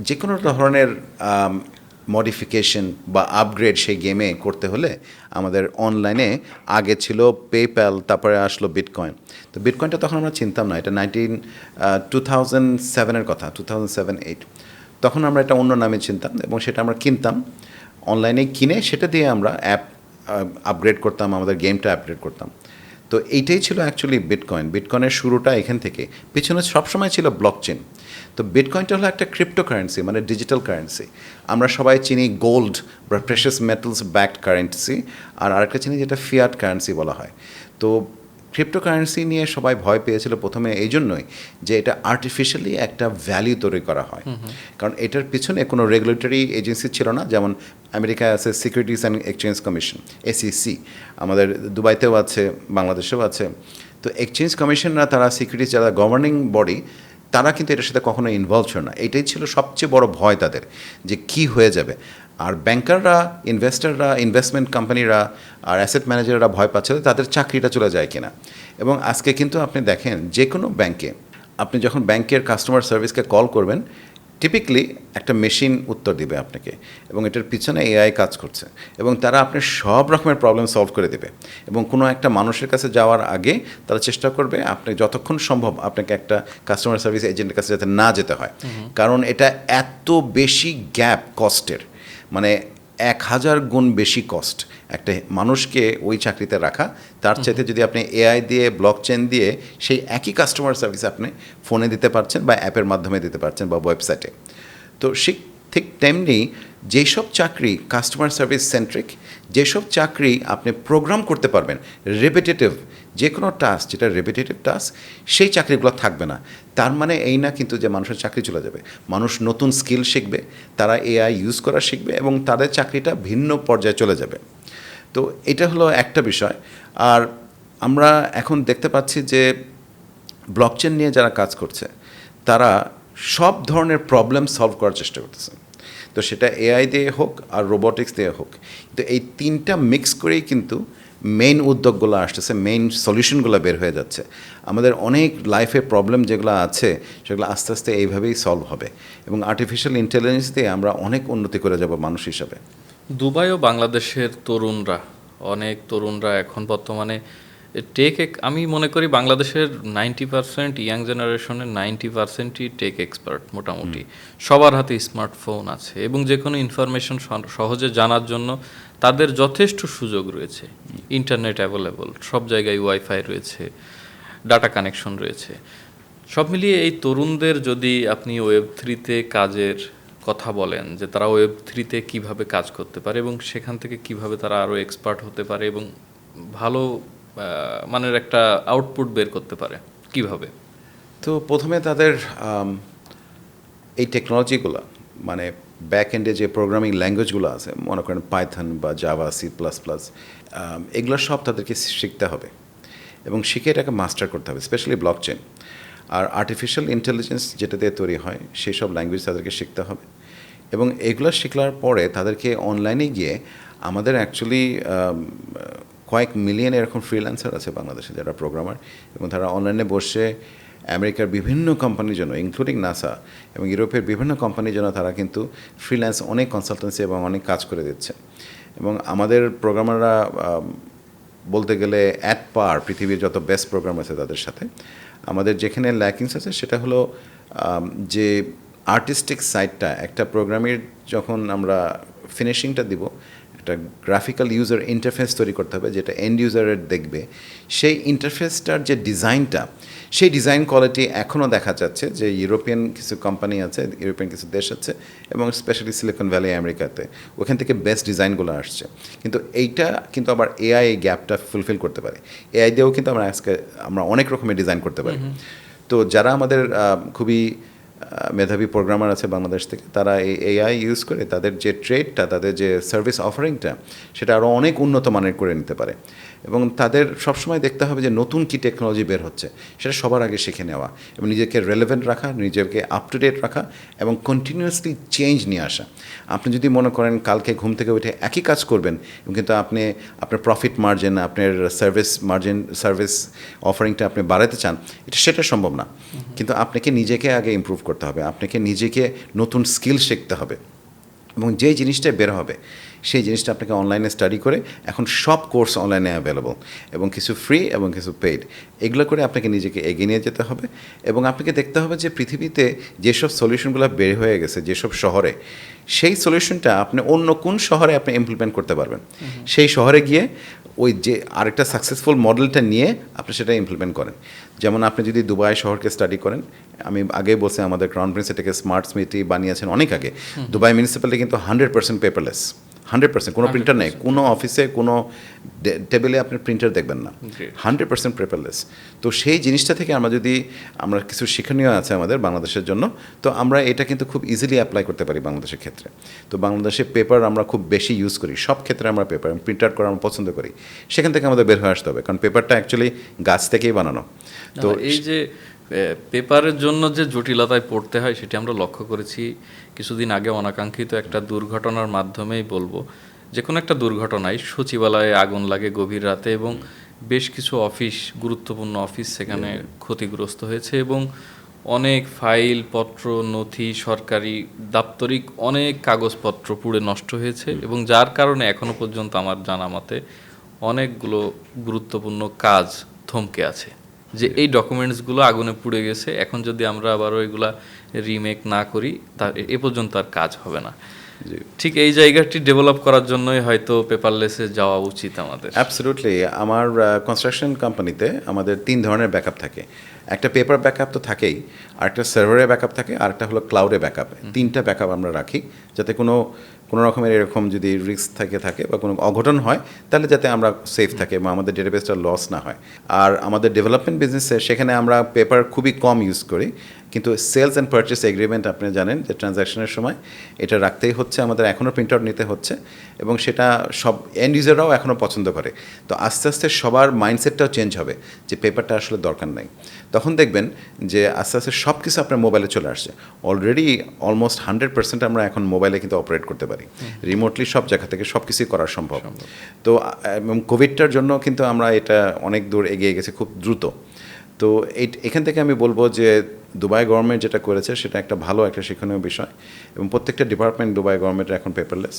যে কোনো ধরনের মডিফিকেশন বা আপগ্রেড সেই গেমে করতে হলে আমাদের অনলাইনে আগে ছিল পেপ্যাল, তারপরে আসলো বিটকয়েন। তো বিটকয়েনটা তখন আমরা চিনতাম না, এটা 2007-এর কথা, 2007-8। তখন আমরা এটা অন্য নামে চিনতাম এবং সেটা আমরা কিনতাম অনলাইনে, কিনে সেটা দিয়ে আমরা অ্যাপ আপগ্রেড করতাম, আমাদের গেমটা আপগ্রেড করতাম। তো এইটাই ছিল অ্যাকচুয়ালি বিটকয়েনের শুরুটা এখান থেকে, পিছনে সবসময় ছিল ব্লকচেন। তো বিটকয়েনটা হলো একটা ক্রিপ্টোকারেন্সি, মানে ডিজিটাল কারেন্সি। আমরা সবাই চিনি গোল্ড বা প্রেশাস মেটালস ব্যাকড কারেন্সি, আর আরেকটা চিনি যেটা ফিয়াট কারেন্সি বলা হয়। তো ক্রিপ্টোকারেন্সি নিয়ে সবাই ভয় পেয়েছিল প্রথমে এই জন্যই যে এটা আর্টিফিশিয়ালি একটা ভ্যালু তৈরি করা হয়, কারণ এটার পিছনে কোনো রেগুলেটরি এজেন্সি ছিল না। যেমন আমেরিকায় আছে securities and exchange commission, SEC, আমাদের দুবাইতেও আছে, বাংলাদেশেও আছে। তো এক্সচেঞ্জ কমিশনরা, তারা সিকিউরিটিজ যারা গভর্নিং বডি, তারা কিন্তু এটার সাথে কখনো ইনভলভ ছিল না। এটাই ছিল সবচেয়ে বড় ভয় তাদের, যে কি হয়ে যাবে। আর ব্যাংকাররা, ইনভেস্টররা, ইনভেস্টমেন্ট কোম্পানিরা আর অ্যাসেট ম্যানেজাররা ভয় পাচ্ছিল তাদের চাকরিটা চলে যায় কিনা। এবং আজকে কিন্তু আপনি দেখেন যে কোনো ব্যাংকে আপনি যখন ব্যাংকের কাস্টমার সার্ভিসকে কল করবেন, টিপিক্যালি একটা মেশিন উত্তর দিবে আপনাকে, এবং এটার পিছনে AI কাজ করছে, এবং তারা আপনার সব রকমের প্রবলেম সলভ করে দেবে। এবং কোনো একটা মানুষের কাছে যাওয়ার আগে তারা চেষ্টা করবে আপনি যতক্ষণ সম্ভব আপনাকে একটা কাস্টমার সার্ভিস এজেন্টের কাছে যাতে না যেতে হয়, কারণ এটা এত বেশি গ্যাপ কস্টের, মানে 1000 গুণ বেশি কস্ট একটা মানুষকে ওই চাকরিতে রাখা, তার চাইতে যদি আপনি AI দিয়ে, ব্লকচেন দিয়ে সেই একই কাস্টমার সার্ভিস আপনি ফোনে দিতে পারছেন বা অ্যাপের মাধ্যমে দিতে পারছেন বা ওয়েবসাইটে। তো ঠিক তেমনি যেসব চাকরি কাস্টমার সার্ভিস সেন্ট্রিক, যেসব চাকরি আপনি প্রোগ্রাম করতে পারবেন, রেপিটেটিভ যে কোনো টাস্ক, যেটা রেপিটেটিভ টাস্ক, সেই চাকরিগুলো থাকবে না। তার মানে এই না কিন্তু যে মানুষের চাকরি চলে যাবে। মানুষ নতুন স্কিল শিখবে, তারা AI ইউজ করা শিখবে, এবং তাদের চাকরিটা ভিন্ন পর্যায়ে চলে যাবে। তো এটা হলো একটা বিষয়। আর আমরা এখন দেখতে পাচ্ছি যে ব্লকচেন নিয়ে যারা কাজ করছে, তারা সব ধরনের প্রবলেম সলভ করার চেষ্টা করতেছে। তো সেটা AI দিয়ে হোক আর রোবোটিক্স দিয়ে হোক, তো এই তিনটা মিক্স করেই কিন্তু মেইন উদ্যোগগুলো আসতেছে, মেইন সলিউশনগুলো বের হয়ে যাচ্ছে। আমাদের অনেক লাইফে প্রবলেম যেগুলো আছে সেগুলো আস্তে আস্তে এইভাবেই সলভ হবে, এবং আর্টিফিশিয়াল ইন্টেলিজেন্স দিয়ে আমরা অনেক উন্নতি করে যাব মানুষ হিসাবে। দুবাই ও বাংলাদেশের অনেক তরুণরা এখন বর্তমানে আমি মনে করি বাংলাদেশের 90% ইয়াং জেনারেশনের 90%ই টেক এক্সপার্ট মোটামুটি। সবার হাতে স্মার্টফোন আছে, এবং যে কোনো ইনফরমেশন সহজে জানার জন্য তাদের যথেষ্ট সুযোগ রয়েছে। ইন্টারনেট অ্যাভেলেবল, সব জায়গায় ওয়াইফাই রয়েছে, ডাটা কানেকশন রয়েছে। সব মিলিয়ে এই তরুণদের যদি আপনি ওয়েব3-তে কাজের কথা বলেন, যে তারা ওয়েব3-তে কীভাবে কাজ করতে পারে এবং সেখান থেকে কিভাবে তারা আরও এক্সপার্ট হতে পারে এবং ভালো মানের একটা আউটপুট বের করতে পারে, কিভাবে? তো প্রথমে তাদের এই টেকনোলজিগুলো, মানে ব্যাক এন্ডে যে প্রোগ্রামিং ল্যাঙ্গুয়েজগুলো আছে, মনে করেন পাইথন বা জাভা, C++, এগুলো সব তাদেরকে শিখতে হবে, এবং শিখে এটাকে মাস্টার করতে হবে, স্পেশালি ব্লকচেন আর আর্টিফিশিয়াল ইন্টেলিজেন্স যেটা দিয়ে তৈরি হয় সেই সব ল্যাঙ্গুয়েজ তাদেরকে শিখতে হবে। এবং এগুলো শেখার পরে তাদেরকে অনলাইনে গিয়ে, আমাদের অ্যাকচুয়ালি কয়েক মিলিয়ন এরকম ফ্রিল্যান্সার আছে বাংলাদেশে যারা প্রোগ্রামার, এবং তারা অনলাইনে বসে আমেরিকার বিভিন্ন কোম্পানির জন্য, ইনক্লুডিং নাসা এবং ইউরোপের বিভিন্ন কোম্পানির জন্য তারা কিন্তু ফ্রিল্যান্স অনেক কনসালটেন্সি এবং অনেক কাজ করে দিচ্ছে। এবং আমাদের প্রোগ্রামাররা বলতে গেলে অ্যাট পার পৃথিবীর যত বেস্ট প্রোগ্রাম আছে তাদের সাথে। আমাদের যেখানে ল্যাকিংস আছে সেটা হলো যে আর্টিস্টিক সাইডটা, একটা প্রোগ্রামের যখন আমরা ফিনিশিংটা দিব, একটা গ্রাফিক্যাল ইউজার ইন্টারফেস তৈরি করতে হবে যেটা এন্ড ইউজারের দেখবে। সেই ইন্টারফেসটার যে ডিজাইনটা, সেই ডিজাইন কোয়ালিটি এখনও দেখা যাচ্ছে যে ইউরোপিয়ান কিছু কোম্পানি আছে, ইউরোপিয়ান কিছু দেশ আছে, এবং স্পেশালি সিলিকন ভ্যালি আমেরিকাতে ওখান থেকে বেস্ট ডিজাইনগুলো আসছে। কিন্তু এইটা কিন্তু আবার AI এই গ্যাপটা ফুলফিল করতে পারে। AI দিয়েও কিন্তু আমরা অনেক রকমের ডিজাইন করতে পারি। তো যারা আমাদের খুবই মেধাবী প্রোগ্রামার আছে বাংলাদেশ থেকে, তারা এই AI ইউজ করে তাদের যে ট্রেডটা, তাদের যে সার্ভিস অফারিংটা, সেটা আরও অনেক উন্নত মানের করে নিতে পারে। এবং তাদের সবসময় দেখতে হবে যে নতুন কী টেকনোলজি বের হচ্ছে সেটা সবার আগে শিখে নেওয়া, এবং নিজেকে রেলেভেন্ট রাখা, নিজেকে আপ টু ডেট রাখা, এবং কন্টিনিউয়াসলি চেঞ্জ নিয়ে আসা। আপনি যদি মনে করেন কালকে ঘুম থেকে উঠে একই কাজ করবেন, কিন্তু আপনি আপনার প্রফিট মার্জিন, আপনার সার্ভিস অফারিংটা আপনি বাড়াতে চান, সেটা সম্ভব না। কিন্তু আপনাকে নিজেকে আগে ইমপ্রুভ করতে হবে, আপনাকে নিজেকে নতুন স্কিল শিখতে হবে, এবং যেই জিনিসটা বের হবে সেই জিনিসটা আপনাকে অনলাইনে স্টাডি করে, এখন সব কোর্স অনলাইনে অ্যাভেলেবল, এবং কিছু ফ্রি এবং কিছু পেইড, এগুলো করে আপনাকে নিজেকে এগিয়ে নিয়ে যেতে হবে। এবং আপনাকে দেখতে হবে যে পৃথিবীতে যেসব সলিউশনগুলো বের হয়ে গেছে যেসব শহরে, সেই সলিউশনটা আপনি অন্য কোন শহরে আপনি ইমপ্লিমেন্ট করতে পারবেন। সেই শহরে গিয়ে ওই যে আরেকটা সাকসেসফুল মডেলটা নিয়ে আপনি সেটা ইমপ্লিমেন্ট করেন। যেমন আপনি যদি দুবাই শহরকে স্টাডি করেন, আমি আগেই বলছি আমাদের ক্রাউন প্রিন্স এটাকে স্মার্ট সিটি বানিয়েছেন অনেক আগে। দুবাই মিউনিসিপ্যালিটি কিন্তু 100% পেপারলেস, 100%, কোনো প্রিন্টার নেই, কোনো অফিসে কোনো টেবিলে আপনি প্রিন্টার দেখবেন না, 100% পেপারলেস। তো সেই জিনিসটা থেকে আমরা কিছু শিক্ষণীয় আছে আমাদের বাংলাদেশের জন্য, তো আমরা এটা কিন্তু খুব ইজিলি অ্যাপ্লাই করতে পারি বাংলাদেশের ক্ষেত্রে। তো বাংলাদেশে পেপার আমরা খুব বেশি ইউজ করি, সব ক্ষেত্রে আমরা পেপার প্রিন্ট আউট করা আমরা পছন্দ করি। সেখান থেকে আমাদের বের হয়ে আসতে হবে, কারণ পেপারটা অ্যাকচুয়ালি গাছ থেকেই বানানো। তো এই যে পেপারের জন্য যে জটিলতায় পড়তে হয় সেটি আমরা লক্ষ্য করেছি কিছুদিন আগে অনাকাঙ্ক্ষিত একটা দুর্ঘটনার মাধ্যমেই বলবো। যে কোনো একটা দুর্ঘটনায় সচিবালয়ে আগুন লাগে গভীর রাতে এবং বেশ কিছু অফিস, গুরুত্বপূর্ণ অফিস সেখানে ক্ষতিগ্রস্ত হয়েছে এবং অনেক ফাইল পত্র, নথি, সরকারি দাপ্তরিক অনেক কাগজপত্র পুড়ে নষ্ট হয়েছে এবং যার কারণে এখনো পর্যন্ত আমার জানা মতে অনেকগুলো গুরুত্বপূর্ণ কাজ থমকে আছে। যে এই ডকুমেন্টসগুলো আগুনে পুড়ে গেছে, এখন যদি আমরা আবারও এগুলা রিমেক না করি তা এ পর্যন্ত আর কাজ হবে না। ঠিক এই জায়গাটি ডেভেলপ করার জন্যই হয়তো পেপারলেসে যাওয়া উচিত আমাদের। অ্যাবসলিউটলি। আমার কনস্ট্রাকশন কোম্পানিতে আমাদের 3 ধরনের ব্যাকআপ থাকে। একটা পেপার ব্যাকআপ তো থাকেই, আরেকটা সার্ভারে ব্যাকআপ থাকে, আরেকটা হলো ক্লাউডে ব্যাকআপ। 3টা ব্যাকআপ আমরা রাখি, যাতে কোনো রকমের এরকম যদি রিস্ক থাকে বা কোনো অঘটন হয় তাহলে যাতে আমরা সেফ থাকি বা আমাদের ডেটাবেসটা লস না হয়। আর আমাদের ডেভেলপমেন্ট বিজনেসে সেখানে আমরা পেপার খুবই কম ইউজ করি, কিন্তু সেলস অ্যান্ড পারচেস এগ্রিমেন্ট আপনি জানেন যে ট্রানজ্যাকশনের সময় এটা রাখতেই হচ্ছে, আমাদের এখনও প্রিন্ট আউট নিতে হচ্ছে এবং সেটা সব এন্ড ইউজাররাও এখনও পছন্দ করে। তো আস্তে আস্তে সবার মাইন্ডসেটটাও চেঞ্জ হবে যে পেপারটা আসলে দরকার নাই। তখন দেখবেন যে আস্তে আস্তে সব কিছু আপনার মোবাইলে চলে আসছে। অলরেডি অলমোস্ট 100% আমরা এখন মোবাইলে কিন্তু অপারেট করতে পারি রিমোটলি, সব জায়গা থেকে সব কিছুই করা সম্ভব। তো কোভিডটার জন্য কিন্তু আমরা এটা অনেক দূর এগিয়ে গেছে খুব দ্রুত। তো এখান থেকে আমি বলবো যে দুবাই গভর্নমেন্ট যেটা করেছে সেটা একটা ভালো একটা শিক্ষণীয় বিষয় এবং প্রত্যেকটা ডিপার্টমেন্ট দুবাই গভর্নমেন্টের এখন পেপারলেস।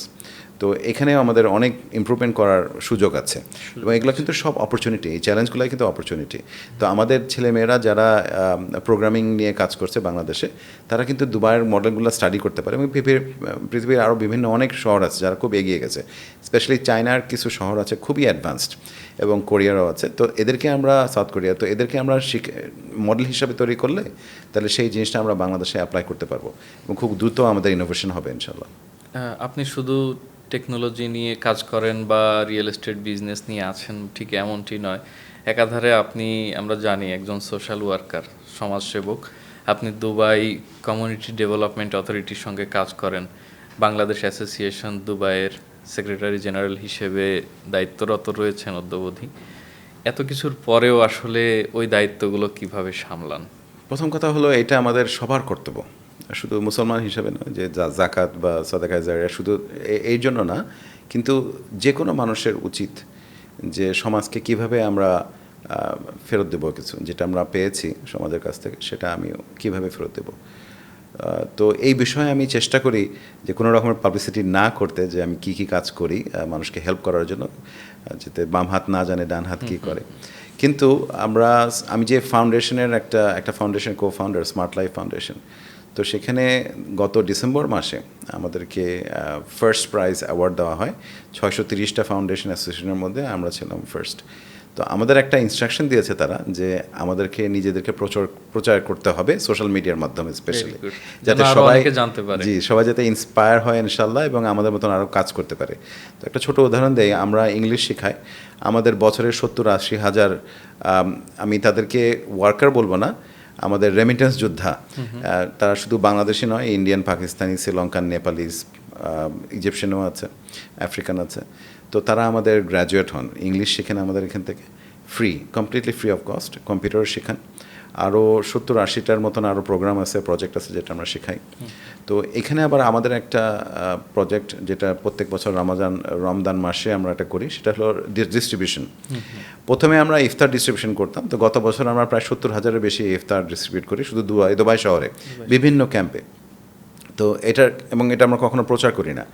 তো এখানেও আমাদের অনেক ইমপ্রুভমেন্ট করার সুযোগ আছে এবং এগুলো কিন্তু সব অপরচুনিটি, এই চ্যালেঞ্জগুলোই কিন্তু অপরচুনিটি। তো আমাদের ছেলেমেয়েরা যারা প্রোগ্রামিং নিয়ে কাজ করছে বাংলাদেশে, তারা কিন্তু দুবাইয়ের মডেলগুলো স্টাডি করতে পারে এবং পৃথিবীর আরও বিভিন্ন অনেক শহর আছে যারা খুব এগিয়ে গেছে, স্পেশালি চায়নার কিছু শহর আছে খুবই অ্যাডভান্সড এবং কোরিয়ারও আছে। তো এদেরকে আমরা, সাউথ কোরিয়া, তো এদেরকে আমরা মডেল হিসাবে তৈরি করলে তাহলে সেই জিনিসটা আমরা বাংলাদেশে অ্যাপ্লাই করতে পারবো এবং খুব দ্রুত আমাদের ইনোভেশন হবে ইনশাল্লাহ। আপনি শুধু টেকনোলজি নিয়ে কাজ করেন বা রিয়েল এস্টেট বিজনেস নিয়ে আছেন ঠিক এমনটি নয়, একাধারে আমরা জানি একজন সোশ্যাল ওয়ার্কার, সমাজসেবক। আপনি দুবাই কমিউনিটি ডেভেলপমেন্ট অথরিটির সঙ্গে কাজ করেন, বাংলাদেশ অ্যাসোসিয়েশন দুবাইয়ের সেক্রেটারি জেনারেল হিসেবে দায়িত্বরত রয়েছেন অদ্যাবধি। এত কিছুর পরেও আসলে ওই দায়িত্বগুলো কিভাবে সামলান? প্রথম কথা হলো এটা আমাদের সবার কর্তব্য, শুধু মুসলমান হিসেবে নয় যে জাকাত বা সাদাকায়ে জারিয়া শুধু এই জন্য না, কিন্তু যে কোনো মানুষের উচিত যে সমাজকে কিভাবে আমরা ফেরত দেবো, কিছু যেটা আমরা পেয়েছি সমাজের কাছ থেকে সেটা আমি কিভাবে ফেরত দেবো। তো এই বিষয়ে আমি চেষ্টা করি যে কোনো রকমের পাবলিসিটি না করতে, যে আমি কি কাজ করি মানুষকে হেল্প করার জন্য, যাতে বাম হাত না জানে ডান হাত কী করে। কিন্তু আমি যে ফাউন্ডেশনের একটা foundation co-founder, smart life foundation, তো সেখানে গত ডিসেম্বর মাসে আমাদেরকে ফার্স্ট প্রাইজ অ্যাওয়ার্ড দেওয়া হয়। 630টা ফাউন্ডেশন অ্যাসোসিয়েশনের মধ্যে আমরা ছিলাম ফার্স্ট। তো আমাদের একটা ইনস্ট্রাকশন দিয়েছে তারা যে আমাদেরকে নিজেদেরকে প্রচার করতে হবে সোশ্যাল মিডিয়ার মাধ্যমে স্পেশালি, যাতে সবাই জানতে পারে, সবাই যাতে ইন্সপায়ার হয় ইনশাল্লাহ এবং আমাদের মতন আরও কাজ করতে পারে। তো একটা ছোট উদাহরণ দেই, আমরা ইংলিশ শেখাই, আমাদের বছরের 70-80 হাজার, আমি তাদেরকে ওয়ার্কার বলবো না, আমাদের রেমিটেন্স যোদ্ধা, তারা শুধু বাংলাদেশি নয়, ইন্ডিয়ান, পাকিস্তানি, শ্রীলঙ্কান, নেপালিজ, ইজিপশিয়ানও আছে, আফ্রিকান আছে। তো তারা আমাদের গ্র্যাজুয়েট হন, ইংলিশ শেখেন আমাদের এখান থেকে completely free of cost, computer শেখান। আরও 70-80টার মতন আরও প্রোগ্রাম আছে, প্রজেক্ট আছে যেটা আমরা শেখাই। তো এখানে আবার আমাদের একটা প্রজেক্ট যেটা প্রত্যেক বছর রমজান মাসে আমরা এটা করি, সেটা হলো ডিস্ট্রিবিউশন। প্রথমে আমরা ইফতার ডিস্ট্রিবিউশন করতাম, তো গত বছর আমরা প্রায় 70,000-এর বেশি ইফতার ডিস্ট্রিবিউট করি শুধু দুবাই শহরে বিভিন্ন ক্যাম্পে। তো এটা আমরা কখনো প্রচার করি না।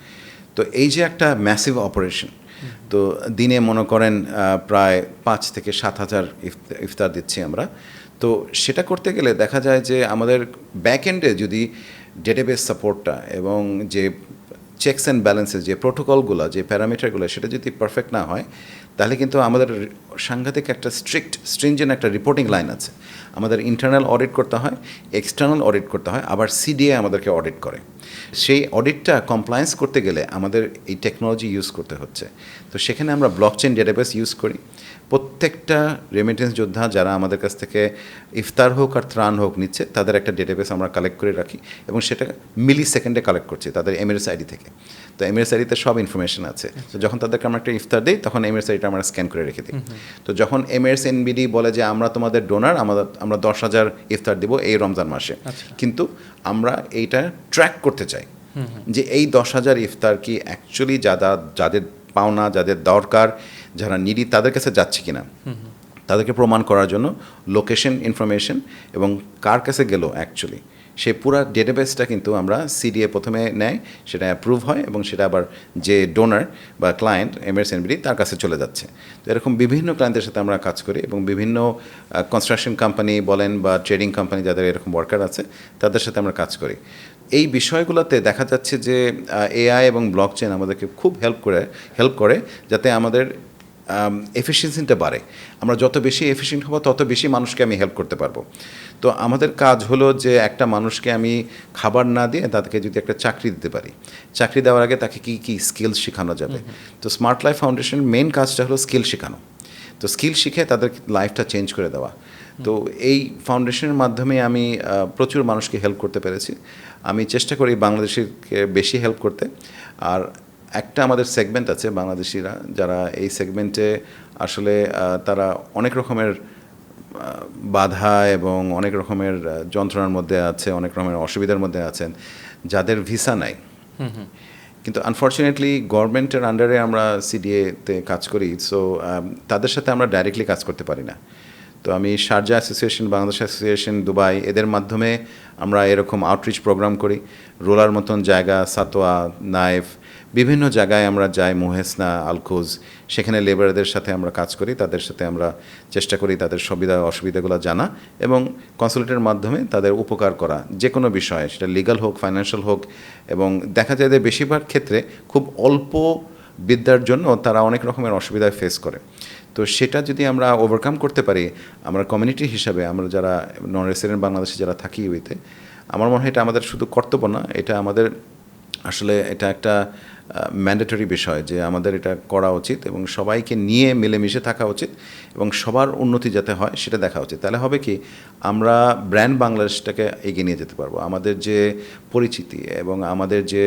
তো এই যে একটা ম্যাসিভ অপারেশন, তো দিনে মনে করেন প্রায় 5 থেকে 7 হাজার ইফতার দিচ্ছি আমরা। তো সেটা করতে গেলে দেখা যায় যে আমাদের ব্যাক এন্ডে যদি ডেটাবেস সাপোর্টটা এবং যে চেকস অ্যান্ড ব্যালেন্সেস, যে প্রোটোকলগুলো, যে প্যারামিটারগুলো, সেটা যদি পারফেক্ট না হয় তাহলে কিন্তু আমাদের সাংঘাতিক একটা স্ট্রিঞ্জেন্ট একটা রিপোর্টিং লাইন আছে। আমাদের ইন্টারনাল অডিট করতে হয়, এক্সটার্নাল অডিট করতে হয়, আবার সিডিএ আমাদেরকে অডিট করে। সেই অডিটটা কমপ্লায়েন্স করতে গেলে আমাদের এই টেকনোলজি ইউজ করতে হচ্ছে। তো সেখানে আমরা ব্লকচেন ডেটাবেস ইউজ করি। প্রত্যেকটা রেমিটেন্স যোদ্ধা যারা আমাদের কাছ থেকে ইফতার হোক আর ত্রাণ হোক নিচ্ছে, তাদের একটা ডেটাবেস আমরা কালেক্ট করে রাখি এবং সেটা মিলি সেকেন্ডে কালেক্ট করছি তাদের এমএরএস আইডি থেকে। তো এমএরএস আইডিতে সব ইনফরমেশন আছে। তো যখন তাদেরকে আমরা একটা ইফতার দিই তখন এমএরএস আইডিটা আমরা স্ক্যান করে রেখে দিই। তো যখন এমএরএস এনবিডি বলে যে আমরা তোমাদের ডোনার, আমরা 10,000 ইফতার দিব এই রমজান মাসে, কিন্তু আমরা এইটা ট্র্যাক করতে চাই যে এই 10,000 ইফতার কি অ্যাকচুয়ালি যাদের পাওনা, যাদের দরকার, যারা নিডি, তাদের কাছে যাচ্ছে কিনা, তাদেরকে প্রমাণ করার জন্য লোকেশন ইনফরমেশন এবং কার কাছে গেল অ্যাকচুয়ালি, সেই পুরো ডেটাবেসটা কিন্তু আমরা সিডিএ প্রথমে নেয়, সেটা অ্যাপ্রুভ হয় এবং সেটা আবার যে ডোনার বা ক্লায়েন্ট এমএরএস এনবিডি তার কাছে চলে যাচ্ছে। তো এরকম বিভিন্ন ক্লায়েন্টের সাথে আমরা কাজ করি এবং বিভিন্ন কনস্ট্রাকশন কোম্পানি বলেন বা ট্রেডিং কোম্পানি যাদের এরকম ওয়ার্কার আছে তাদের সাথে আমরা কাজ করি। এই বিষয়গুলোতে দেখা যাচ্ছে যে এআই এবং ব্লকচেন আমাদেরকে খুব হেল্প করে যাতে আমাদের এফিসিয়েন্সিটা বাড়ে। আমরা যত বেশি এফিসিয়েন্ট হব তত বেশি মানুষকে আমি হেল্প করতে পারবো। তো আমাদের কাজ হলো যে একটা মানুষকে আমি খাবার না দিয়ে তাদেরকে যদি একটা চাকরি দিতে পারি, চাকরি দেওয়ার আগে তাকে কী কী স্কিলস শেখানো যাবে। তো স্মার্ট লাইফ ফাউন্ডেশনের মেন কাজটা হলো স্কিল শেখানো। তো স্কিল শিখে তাদের লাইফটা চেঞ্জ করে দেওয়া। তো এই ফাউন্ডেশনের মাধ্যমে আমি প্রচুর মানুষকে হেল্প করতে পেরেছি। আমি চেষ্টা করি বাংলাদেশিকে বেশি হেল্প করতে। আর একটা আমাদের সেগমেন্ট আছে বাংলাদেশিরা, যারা এই সেগমেন্টে আসলে তারা অনেক রকমের বাধা এবং অনেক রকমের যন্ত্রণার মধ্যে আছে, অনেক রকমের অসুবিধার মধ্যে আছেন, যাদের ভিসা নাই। কিন্তু আনফর্চুনেটলি গভর্নমেন্টের আন্ডারে আমরা সিডিএতে কাজ করি, সো তাদের সাথে আমরা ডাইরেক্টলি কাজ করতে পারি না। তো আমি Sharjah association, Bangladesh association, Dubai, এদের মাধ্যমে আমরা এরকম আউটরিচ প্রোগ্রাম করি। রোলার মতন জায়গা, সাতোয়া, নাইফ, বিভিন্ন জায়গায় আমরা যাই, মোহেসনা, আলখোজ, সেখানে লেবারদের সাথে আমরা কাজ করি। তাদের সাথে আমরা চেষ্টা করি তাদের সুবিধা অসুবিধাগুলো জানা এবং কনসালটেন্টের মাধ্যমে তাদের উপকার করা, যে কোনো বিষয়ে, সেটা লিগ্যাল হোক, ফাইন্যান্সিয়াল হোক। এবং দেখা যায় যে বেশিরভাগ ক্ষেত্রে খুব অল্প বিদ্যার জন্য তারা অনেক রকমের অসুবিধায় ফেস করে। তো সেটা যদি আমরা ওভারকাম করতে পারি, আমরা কমিউনিটি হিসাবে, আমরা যারা নন রেসিডেন্ট বাংলাদেশে যারা থাকি ইউএতে, আমার মনে হয় এটা আমাদের শুধু কর্তব্য না, এটা আমাদের আসলে এটা একটা ম্যান্ডেটরি বিষয় যে আমাদের এটা করা উচিত এবং সবাইকে নিয়ে মিলেমিশে থাকা উচিত এবং সবার উন্নতি যাতে হয় সেটা দেখা উচিত। তাহলে হবে কি, আমরা ব্র্যান্ড বাংলাদেশটাকে এগিয়ে নিয়ে যেতে পারবো। আমাদের যে পরিচিতি এবং আমাদের যে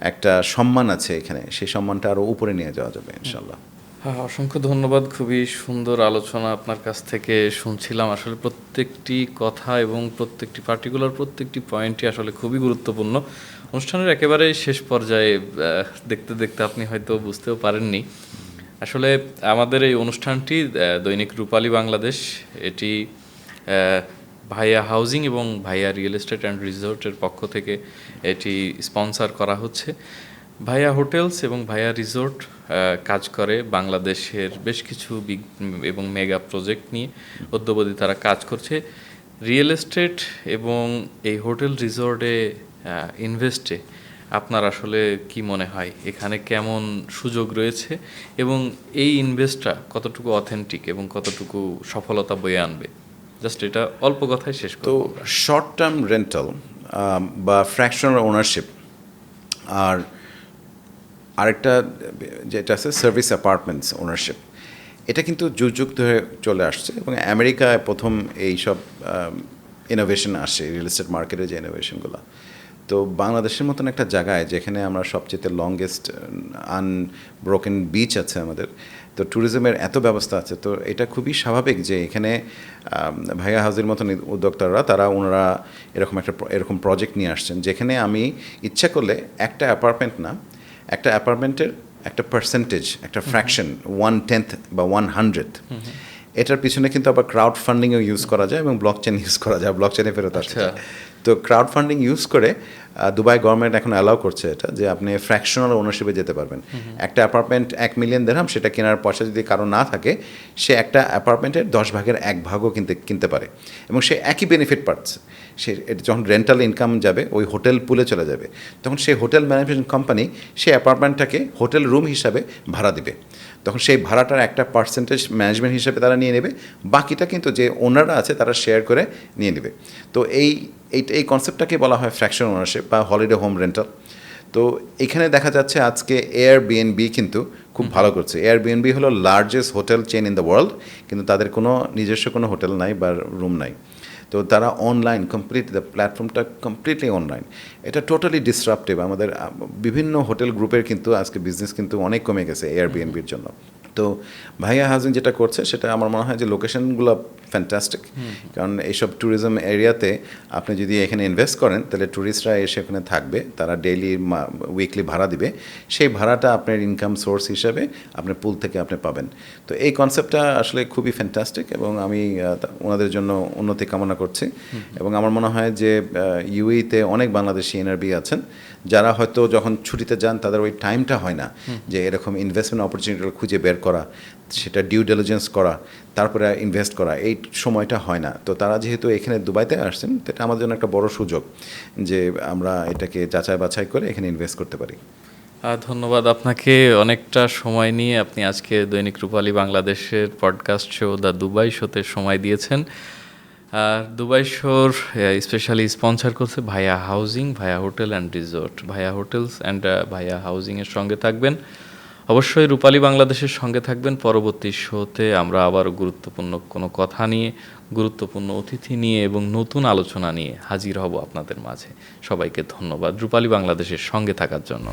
একটা সম্মান আছে এখানে, সেই সম্মানটা আরও উপরে নিয়ে যাওয়া যাবে ইনশাল্লাহ। হ্যাঁ, অসংখ্য ধন্যবাদ। খুবই সুন্দর আলোচনা আপনার কাছ থেকে শুনছিলাম। আসলে প্রত্যেকটি কথা এবং প্রত্যেকটি পয়েন্টই আসলে খুবই গুরুত্বপূর্ণ। অনুষ্ঠানের একেবারে শেষ পর্যায়ে দেখতে দেখতে আপনি হয়তো বুঝতেও পারেননি, আসলে আমাদের এই অনুষ্ঠানটি দৈনিক রূপালী বাংলাদেশ, এটি ভাইয়া হাউজিং এবং ভাইয়া রিয়েল এস্টেট অ্যান্ড রিসোর্টের পক্ষ থেকে এটি স্পন্সর করা হচ্ছে। ভাইয়া হোটেলস এবং ভাইয়া রিসোর্ট কাজ করে বাংলাদেশের বেশ কিছু বিগ এবং মেগা প্রজেক্ট নিয়ে, অদ্যাবধি তারা কাজ করছে। রিয়েল এস্টেট এবং এই হোটেল রিসোর্টে ইনভেস্টে আপনার আসলে কি মনে হয়, এখানে কেমন সুযোগ রয়েছে এবং এই ইনভেস্টটা কতটুকু অথেন্টিক এবং কতটুকু সফলতা বয়ে আনবে? জাস্ট এটা অল্প কথায় শেষ করব। তো শর্ট টার্ম রেন্টাল বা ফ্র্যাকশনাল ওনারশিপ, আর আরেকটা যেটা আছে সার্ভিস অ্যাপার্টমেন্টস ওনারশিপ, এটা কিন্তু যুগ যুগ ধরে চলে আসছে এবং আমেরিকায় প্রথম এইসব ইনোভেশন আসে, রিয়েল এস্টেট মার্কেটের যে ইনোভেশনগুলো। তো বাংলাদেশের মতন একটা জায়গায় যেখানে আমরা সবচেয়ে লংগেস্ট আনব্রোকেন বিচ আছে আমাদের, তো ট্যুরিজমের এত ব্যবস্থা আছে, তো এটা খুবই স্বাভাবিক যে এখানে ভাইয়া হাউজের মতন উদ্যোক্তারা ওনারা এরকম প্রজেক্ট নিয়ে আসছেন, যেখানে আমি ইচ্ছা করলে একটা অ্যাপার্টমেন্ট না, একটা অ্যাপার্টমেন্টের একটা পার্সেন্টেজ, একটা ফ্র্যাকশন 1/10 বা 1/100, এটার পিছনে কিন্তু আবার ক্রাউড ফান্ডিংও ইউজ করা যায় এবং ব্লকচেন ইউজ করা যায়, ব্লকচেনে ফেরত আসছে। তো ক্রাউড ফান্ডিং ইউজ করে দুবাই গভর্নমেন্ট এখন অ্যালাউ করছে এটা, যে আপনি ফ্র্যাকশনাল ওনারশিপে যেতে পারবেন। একটা অ্যাপার্টমেন্ট 1 মিলিয়ন দিরহাম, সেটা কেনার পয়সা যদি কারো না থাকে, সে একটা অ্যাপার্টমেন্টের 10 ভাগের 1 ভাগও কিনতে পারে, এবং সে একই বেনিফিট পাচ্ছে। সে যখন রেন্টাল ইনকাম যাবে ওই হোটেল পুলে চলে যাবে, তখন সেই হোটেল ম্যানেজমেন্ট কোম্পানি সেই অ্যাপার্টমেন্টটাকে হোটেল রুম হিসাবে ভাড়া দিবে। তখন সেই ভাড়াটার একটা পার্সেন্টেজ ম্যানেজমেন্ট হিসেবে তারা নিয়ে নেবে, বাকিটা কিন্তু যে ওনাররা আছে তারা শেয়ার করে নিয়ে নেবে। তো এই কনসেপ্টটাকে বলা হয় ফ্র্যাকশন ওনারশিপ বা হলিডে হোম রেন্টাল। তো এখানে দেখা যাচ্ছে আজকে এয়ারবিএনবি কিন্তু খুব ভালো করছে। এয়ারবিএনবি হলো largest hotel chain in the world, কিন্তু তাদের কোনো নিজস্ব কোনো হোটেল নাই বা রুম নাই। তো তারা অনলাইন প্ল্যাটফর্মটা কমপ্লিটলি অনলাইন। এটা টোটালি ডিসরাপটিভ। আমাদের বিভিন্ন হোটেল গ্রুপের কিন্তু আজকে বিজনেস কিন্তু অনেক কমে গেছে এয়ারবিএনবির জন্য। তো ভাইয়া হাউজিং যেটা করছে সেটা আমার মনে হয় যে লোকেশনগুলো ফ্যান্টাস্টিক, কারণ এইসব ট্যুরিজম এরিয়াতে আপনি যদি এখানে ইনভেস্ট করেন তাহলে ট্যুরিস্টরা এসে ওখানে থাকবে, তারা ডেইলি উইকলি ভাড়া দিবে, সেই ভাড়াটা আপনার ইনকাম সোর্স হিসাবে আপনার পুল থেকে আপনি পাবেন। তো এই কনসেপ্টটা আসলে খুবই ফ্যান্টাস্টিক, এবং আমি ওনাদের জন্য উন্নতি কামনা করছি। এবং আমার মনে হয় যে ইউএইতে অনেক বাংলাদেশি এনআরবি আছেন যারা হয়তো যখন ছুটিতে যান তাদের ওই টাইমটা হয় না যে এরকম ইনভেস্টমেন্ট অপরচুনিটি খুঁজে বের করা, সেটা ডিউ ডিলিজেন্স করা, তারপরে ইনভেস্ট করা, এই সময়টা হয় না। তো তারা যেহেতু এখানে দুবাইতে আসছেন, এটা আমাদের জন্য একটা বড় সুযোগ যে আমরা এটাকে যাচাই বাছাই করে এখানে ইনভেস্ট করতে পারি। ধন্যবাদ আপনাকে। অনেকটা সময় নিয়ে আপনি আজকে দৈনিক রূপালী বাংলাদেশের পডকাস্ট শো দ্য দুবাই শোতে সময় দিয়েছেন। আর দুবাই শোর স্পেশালি স্পন্সর করছে ভাইয়া হাউজিং, ভাইয়া হোটেল অ্যান্ড রিসোর্ট। ভাইয়া হোটেলস অ্যান্ড ভাইয়া হাউজিংয়ের সঙ্গে থাকবেন, অবশ্যই রূপালী বাংলাদেশের সঙ্গে থাকবেন। পরবর্তী শোতে আমরা আবার গুরুত্বপূর্ণ কোনো কথা নিয়ে, গুরুত্বপূর্ণ অতিথি নিয়ে এবং নতুন আলোচনা নিয়ে হাজির হব আপনাদের মাঝে। সবাইকে ধন্যবাদ রূপালী বাংলাদেশের সঙ্গে থাকার জন্য।